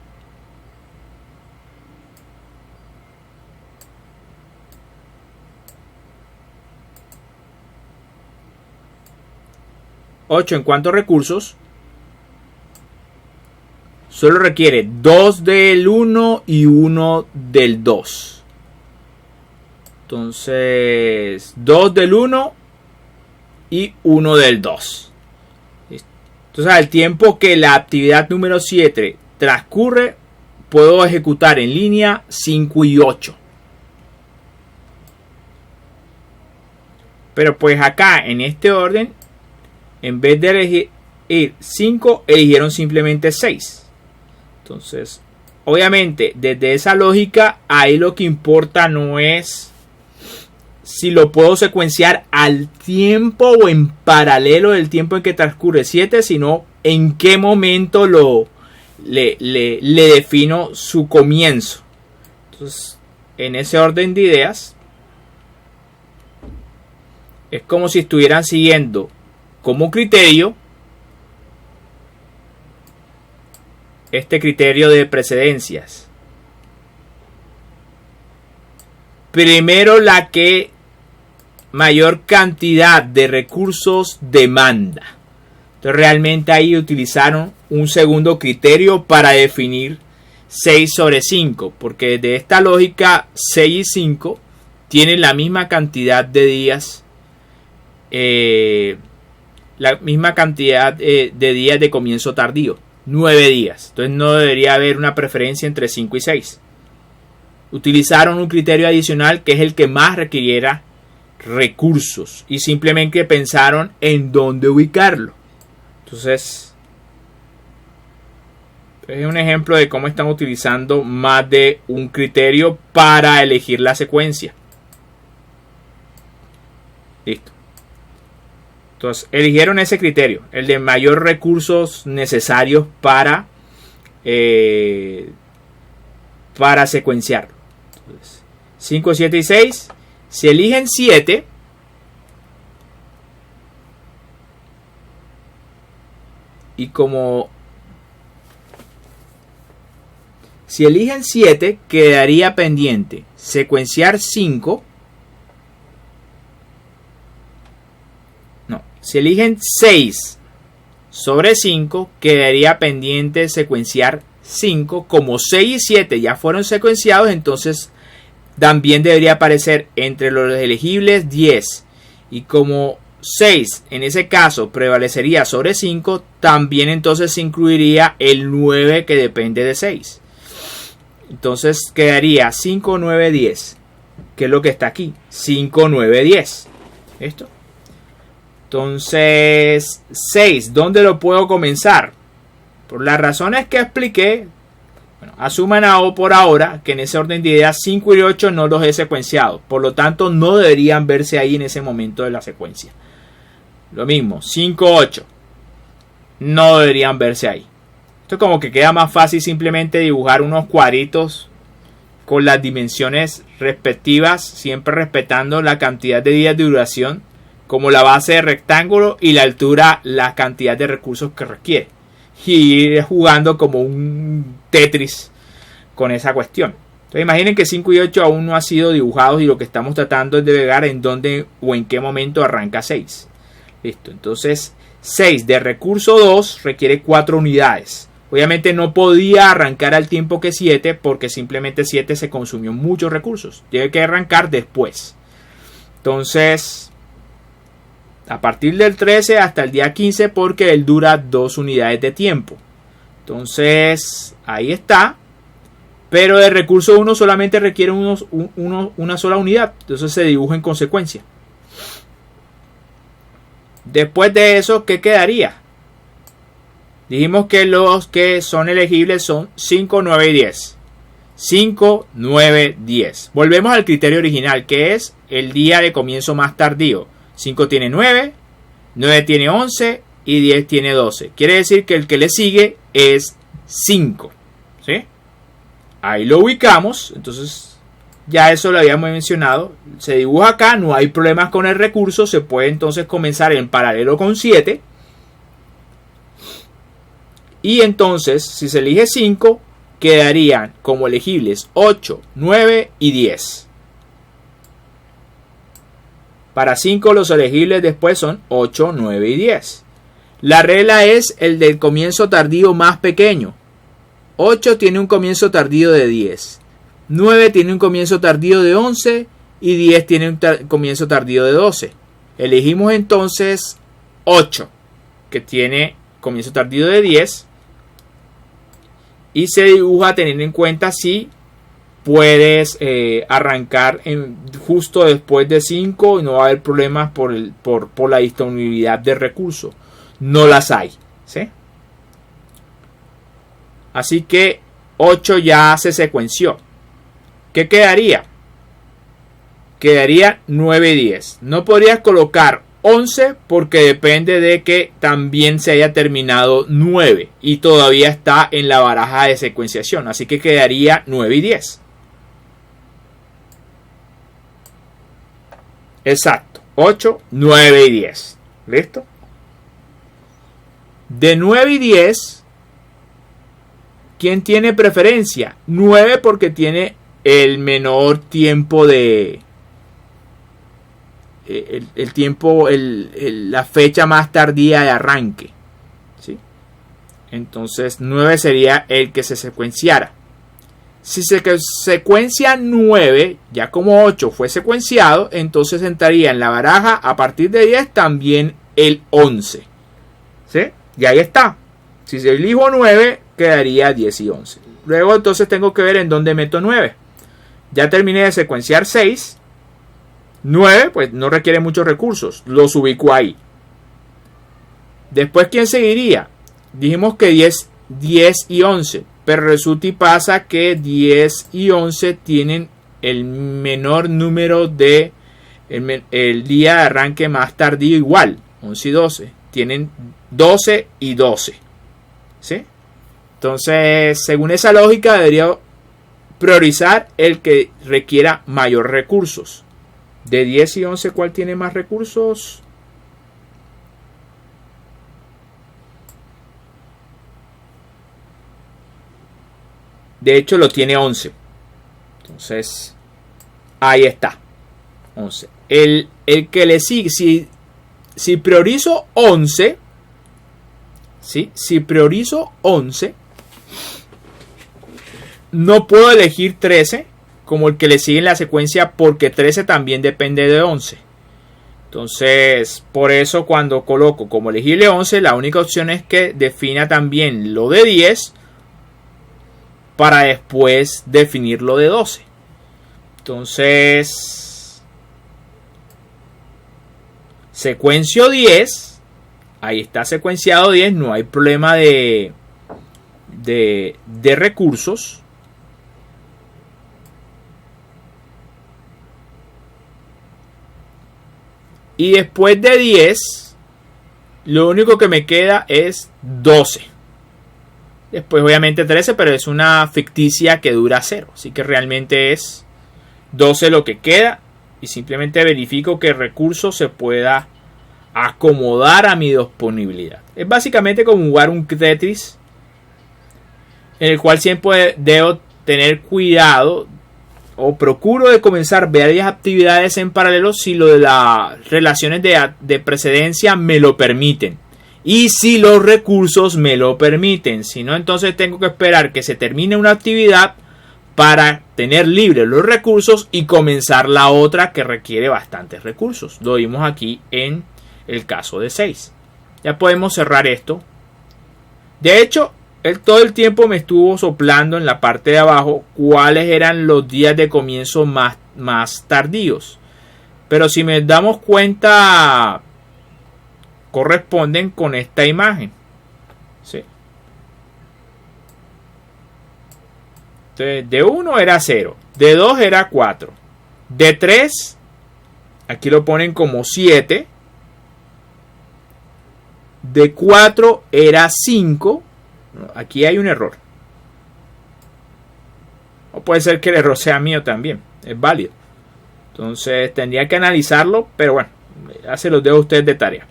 Solo requiere 2 del 1 y 1 del 2. Entonces 2 del 1 y 1 del 2. Entonces, al tiempo que la actividad número 7 transcurre, puedo ejecutar en línea 5 y 8. Pero pues acá, en este orden, en vez de elegir 5, eligieron simplemente 6. Entonces, obviamente, desde esa lógica, ahí lo que importa no es si lo puedo secuenciar al tiempo o en paralelo del tiempo en que transcurre 7, sino en qué momento le defino su comienzo. Entonces, en ese orden de ideas, es como si estuvieran siguiendo como criterio este criterio de precedencias. Primero la que mayor cantidad de recursos demanda. Entonces realmente ahí utilizaron un segundo criterio para definir 6 sobre 5. Porque de esta lógica 6 y 5 tienen la misma cantidad de días. La misma cantidad de días de comienzo tardío. 9 días. Entonces no debería haber una preferencia entre 5 y 6. utilizaron un criterio adicional que es el que más requiriera recursos y simplemente pensaron en dónde ubicarlo. Entonces, es un ejemplo de cómo están utilizando más de un criterio para elegir la secuencia. Listo. Entonces, eligieron ese criterio, el de mayor recursos necesarios para secuenciar. Entonces, 5, 7 y 6. Si eligen 7, y como si eligen 7, quedaría pendiente secuenciar 5. No, si eligen 6 sobre 5, quedaría pendiente secuenciar 5. Como 6 y 7 ya fueron secuenciados, entonces también debería aparecer entre los elegibles 10. Y como 6 en ese caso prevalecería sobre 5, también entonces se incluiría el 9 que depende de 6. Entonces quedaría 5, 9, 10. Que es lo que está aquí. 5, 9, 10. ¿Listo? Entonces 6. ¿Dónde lo puedo comenzar? Por las razones que expliqué. Bueno, asuman por ahora que en ese orden de ideas 5 y 8 no los he secuenciado. Por lo tanto no deberían verse ahí en ese momento de la secuencia. Lo mismo, 5, 8. No deberían verse ahí. Esto como que queda más fácil simplemente dibujar unos cuadritos con las dimensiones respectivas, siempre respetando la cantidad de días de duración como la base de rectángulo y la altura, la cantidad de recursos que requiere. Y ir jugando como un Tetris con esa cuestión. Entonces imaginen que 5 y 8 aún no han sido dibujados y lo que estamos tratando es de ver en dónde o en qué momento arranca 6. Listo, entonces 6 de recurso 2 requiere 4 unidades. Obviamente no podía arrancar al tiempo que 7 porque simplemente 7 se consumió muchos recursos. Tiene que arrancar después. Entonces, a partir del 13 hasta el día 15 porque él dura 2 unidades de tiempo. Entonces, ahí está. Pero de recurso 1 solamente requiere una sola unidad. Entonces se dibuja en consecuencia. Después de eso, ¿qué quedaría? Dijimos que los que son elegibles son 5, 9 y 10. 5, 9, 10. Volvemos al criterio original, que es el día de comienzo más tardío. 5 tiene 9, 9 tiene 11 y 10 tiene 12. Quiere decir que el que le sigue es 5. ¿Sí? Ahí lo ubicamos. Entonces, ya eso lo habíamos mencionado. Se dibuja acá, no hay problemas con el recurso. Se puede entonces comenzar en paralelo con 7. Y entonces, si se elige 5, quedarían como elegibles 8, 9 y 10. Para 5 los elegibles después son 8, 9 y 10. La regla es el del comienzo tardío más pequeño. 8 tiene un comienzo tardío de 10. 9 tiene un comienzo tardío de 11. Y 10 tiene un comienzo tardío de 12. Elegimos entonces 8, que tiene comienzo tardío de 10. Y se dibuja teniendo en cuenta si puedes arrancar justo después de 5 y no va a haber problemas por la disponibilidad de recursos. No las hay. ¿Sí? Así que 8 ya se secuenció. ¿Qué quedaría? Quedaría 9 y 10. No podrías colocar 11 porque depende de que también se haya terminado 9 y todavía está en la baraja de secuenciación. Así que quedaría 9 y 10. Exacto. 8, 9 y 10. ¿Listo? De 9 y 10, ¿quién tiene preferencia? 9 porque tiene el menor tiempo de... la fecha más tardía de arranque. ¿Sí? Entonces 9 sería el que se secuenciara. Si se secuencia 9, ya como 8 fue secuenciado, entonces entraría en la baraja a partir de 10 también el 11. ¿Sí? Y ahí está. Si se elijo 9, quedaría 10 y 11. Luego entonces tengo que ver en dónde meto 9. Ya terminé de secuenciar 6. 9, pues no requiere muchos recursos. Los ubico ahí. Después, ¿quién seguiría? Dijimos que 10 y 11. Pero resulta y pasa que 10 y 11 tienen el menor número de... El día de arranque más tardío igual. 11 y 12. Tienen 12 y 12. ¿Sí? Entonces, según esa lógica, debería priorizar el que requiera mayor recursos. De 10 y 11, ¿cuál tiene más recursos? De hecho, lo tiene 11. Entonces, ahí está. 11. El que le sigue, si priorizo 11, ¿sí? Si priorizo 11, no puedo elegir 13 como el que le sigue en la secuencia, porque 13 también depende de 11. Entonces, por eso cuando coloco como elegible 11, la única opción es que defina también lo de 10 para después definir lo de 12. Entonces, secuencio 10. Ahí está secuenciado 10. No hay problema de recursos. Y después de 10, lo único que me queda es 12. Después obviamente 13, pero es una ficticia que dura 0. Así que realmente es 12 lo que queda. Y simplemente verifico que el recurso se pueda acomodar a mi disponibilidad. Es básicamente como jugar un Tetris, en el cual siempre debo tener cuidado, o procuro de comenzar varias actividades en paralelo si lo de las relaciones de precedencia me lo permiten. Y si los recursos me lo permiten. Si no, entonces tengo que esperar que se termine una actividad para tener libres los recursos y comenzar la otra que requiere bastantes recursos. Lo vimos aquí en el caso de 6. Ya podemos cerrar esto. De hecho, él todo el tiempo me estuvo soplando en la parte de abajo cuáles eran los días de comienzo más tardíos. Pero si me damos cuenta, corresponden con esta imagen. ¿Sí? Entonces, de 1 era 0. De 2 era 4. De 3, aquí lo ponen como 7. De 4 era 5. Aquí hay un error. O puede ser que el error sea mío también. Es válido. Entonces tendría que analizarlo. Pero bueno, ya se los dejo a ustedes de tarea.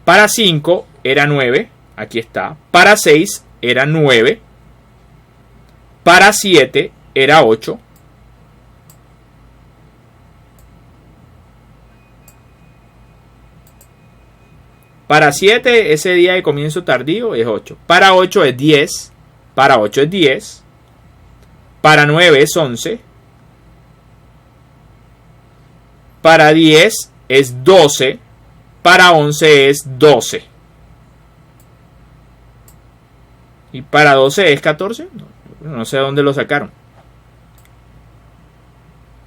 Para 5 era 9. Aquí está. Para 6 era 9. Para 7 era 8. Para 7, ese día de comienzo tardío es 8. Para 8 es 10. Para 8 es 10. Para 9 es 11. Para 10 es 12. Para 11 es 12. ¿Y para 12 es 14? No sé dónde lo sacaron.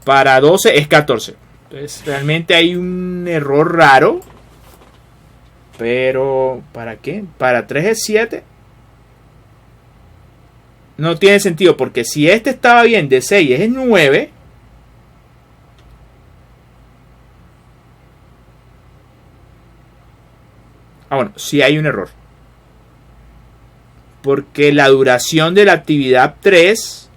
Para 12 es 14. Entonces realmente hay un error raro. Pero, ¿para qué? Para 3 es 7. No tiene sentido, porque si este estaba bien, de 6 es 9. Bueno, sí hay un error. Porque la duración de la actividad 3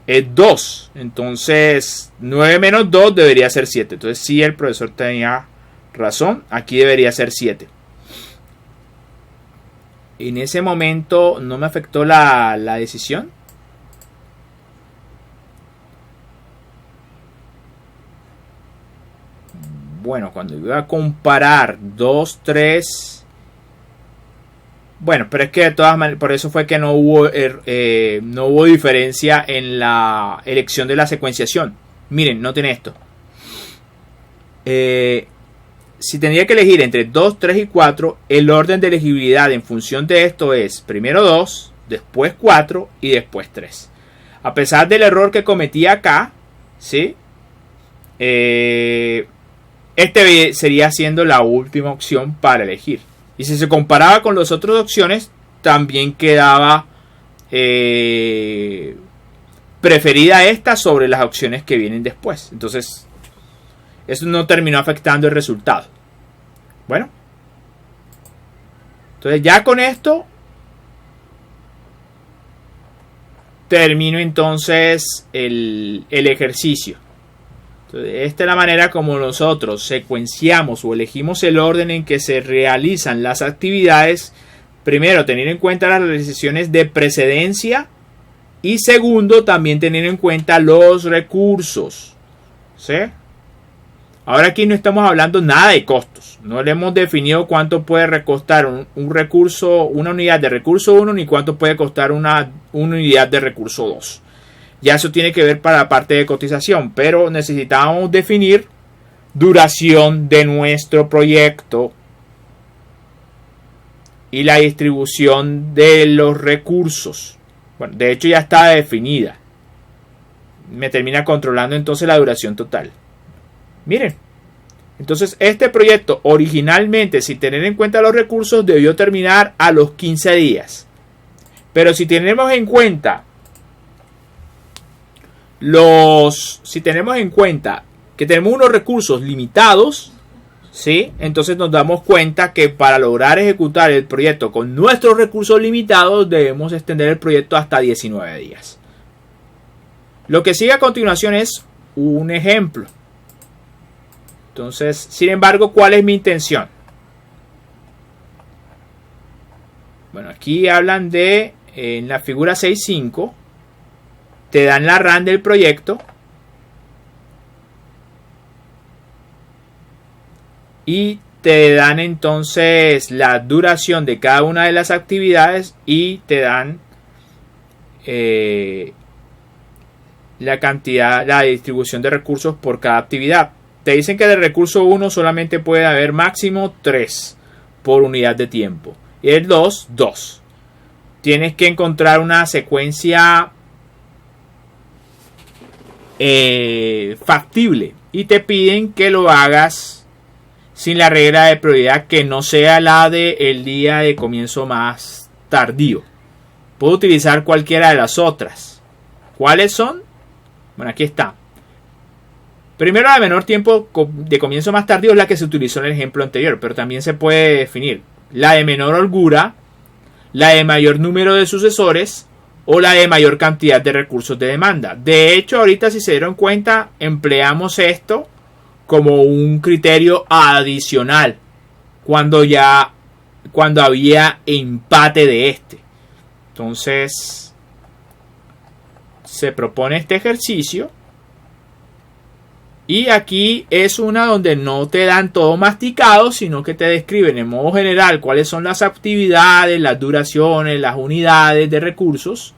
es 2. Entonces, 9 menos 2 debería ser 7. Entonces, sí, el profesor tenía razón. Aquí debería ser 7. En ese momento no me afectó la decisión. Bueno, cuando iba a comparar 2, 3. Bueno, pero es que de todas maneras, por eso fue que no hubo diferencia en la elección de la secuenciación. Miren, noten esto. Si tendría que elegir entre 2, 3 y 4, el orden de elegibilidad en función de esto es primero 2, después 4 y después 3. A pesar del error que cometí acá, ¿sí? Este sería siendo la última opción para elegir. Y si se comparaba con las otras opciones, también quedaba preferida esta sobre las opciones que vienen después. Entonces, eso no terminó afectando el resultado. Bueno. Entonces, ya con esto termino entonces el ejercicio. Entonces, esta es la manera como nosotros secuenciamos o elegimos el orden en que se realizan las actividades. Primero, tener en cuenta las realizaciones de precedencia. Y segundo, también tener en cuenta los recursos. ¿Sí? Ahora aquí no estamos hablando nada de costos. No le hemos definido cuánto puede costar un recurso, una unidad de recurso 1, ni cuánto puede costar una unidad de recurso 2. Ya eso tiene que ver para la parte de cotización. Pero necesitábamos definir duración de nuestro proyecto y la distribución de los recursos. Bueno, de hecho ya está definida. Me termina controlando entonces la duración total. Miren. Entonces este proyecto originalmente, sin tener en cuenta los recursos, debió terminar a los 15 días. Pero si tenemos en cuenta que tenemos unos recursos limitados, ¿sí? Entonces nos damos cuenta que para lograr ejecutar el proyecto con nuestros recursos limitados debemos extender el proyecto hasta 19 días. Lo que sigue a continuación es un ejemplo. Entonces, sin embargo, ¿cuál es mi intención? Bueno, aquí hablan de, en la figura 6.5, te dan la RAM del proyecto. Y te dan entonces la duración de cada una de las actividades y te dan la cantidad, la distribución de recursos por cada actividad. Te dicen que de recurso 1 solamente puede haber máximo 3 por unidad de tiempo. Y el 2, 2. Tienes que encontrar una secuencia factible y te piden que lo hagas sin la regla de prioridad que no sea la del día de comienzo más tardío. Puedo utilizar cualquiera de las otras. ¿Cuáles son? Bueno, aquí está. Primero, la de menor tiempo de comienzo más tardío es la que se utilizó en el ejemplo anterior, pero también se puede definir la de menor holgura, la de mayor número de sucesores o la de mayor cantidad de recursos de demanda. De hecho, ahorita, si se dieron cuenta, empleamos esto como un criterio adicional cuando había empate de este. Entonces se propone este ejercicio y aquí es una donde no te dan todo masticado, sino que te describen en modo general cuáles son las actividades, las duraciones, las unidades de recursos.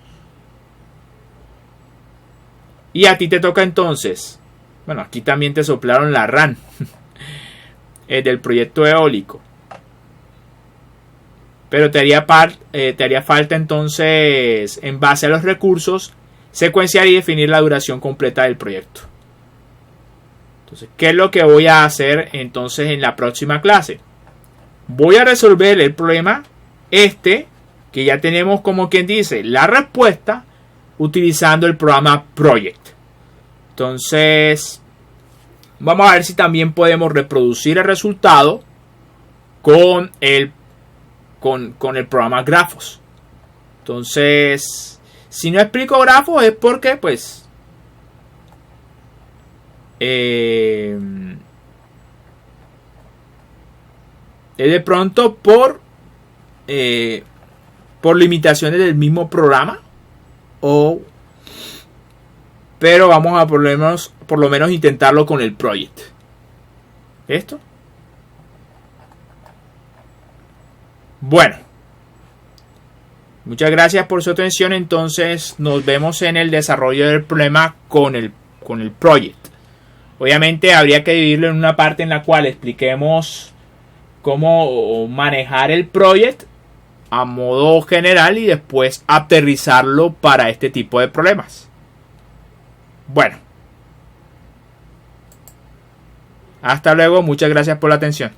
Y a ti te toca entonces, bueno, aquí también te soplaron la RAM del proyecto eólico. Pero te haría falta entonces, en base a los recursos, secuenciar y definir la duración completa del proyecto. Entonces, ¿qué es lo que voy a hacer entonces en la próxima clase? Voy a resolver el problema que ya tenemos, como quien dice, la respuesta utilizando el programa Project. Entonces, vamos a ver si también podemos reproducir el resultado con el programa Grafos. Entonces, si no explico Grafos es porque pues es de pronto por limitaciones del mismo programa, pero vamos a por lo menos intentarlo con el Project. ¿Esto? Bueno, muchas gracias por su atención. Entonces nos vemos en el desarrollo del problema con el Project. Obviamente habría que dividirlo en una parte en la cual expliquemos cómo manejar el Project a modo general y después aterrizarlo para este tipo de problemas. Bueno, Hasta luego, muchas gracias por la atención.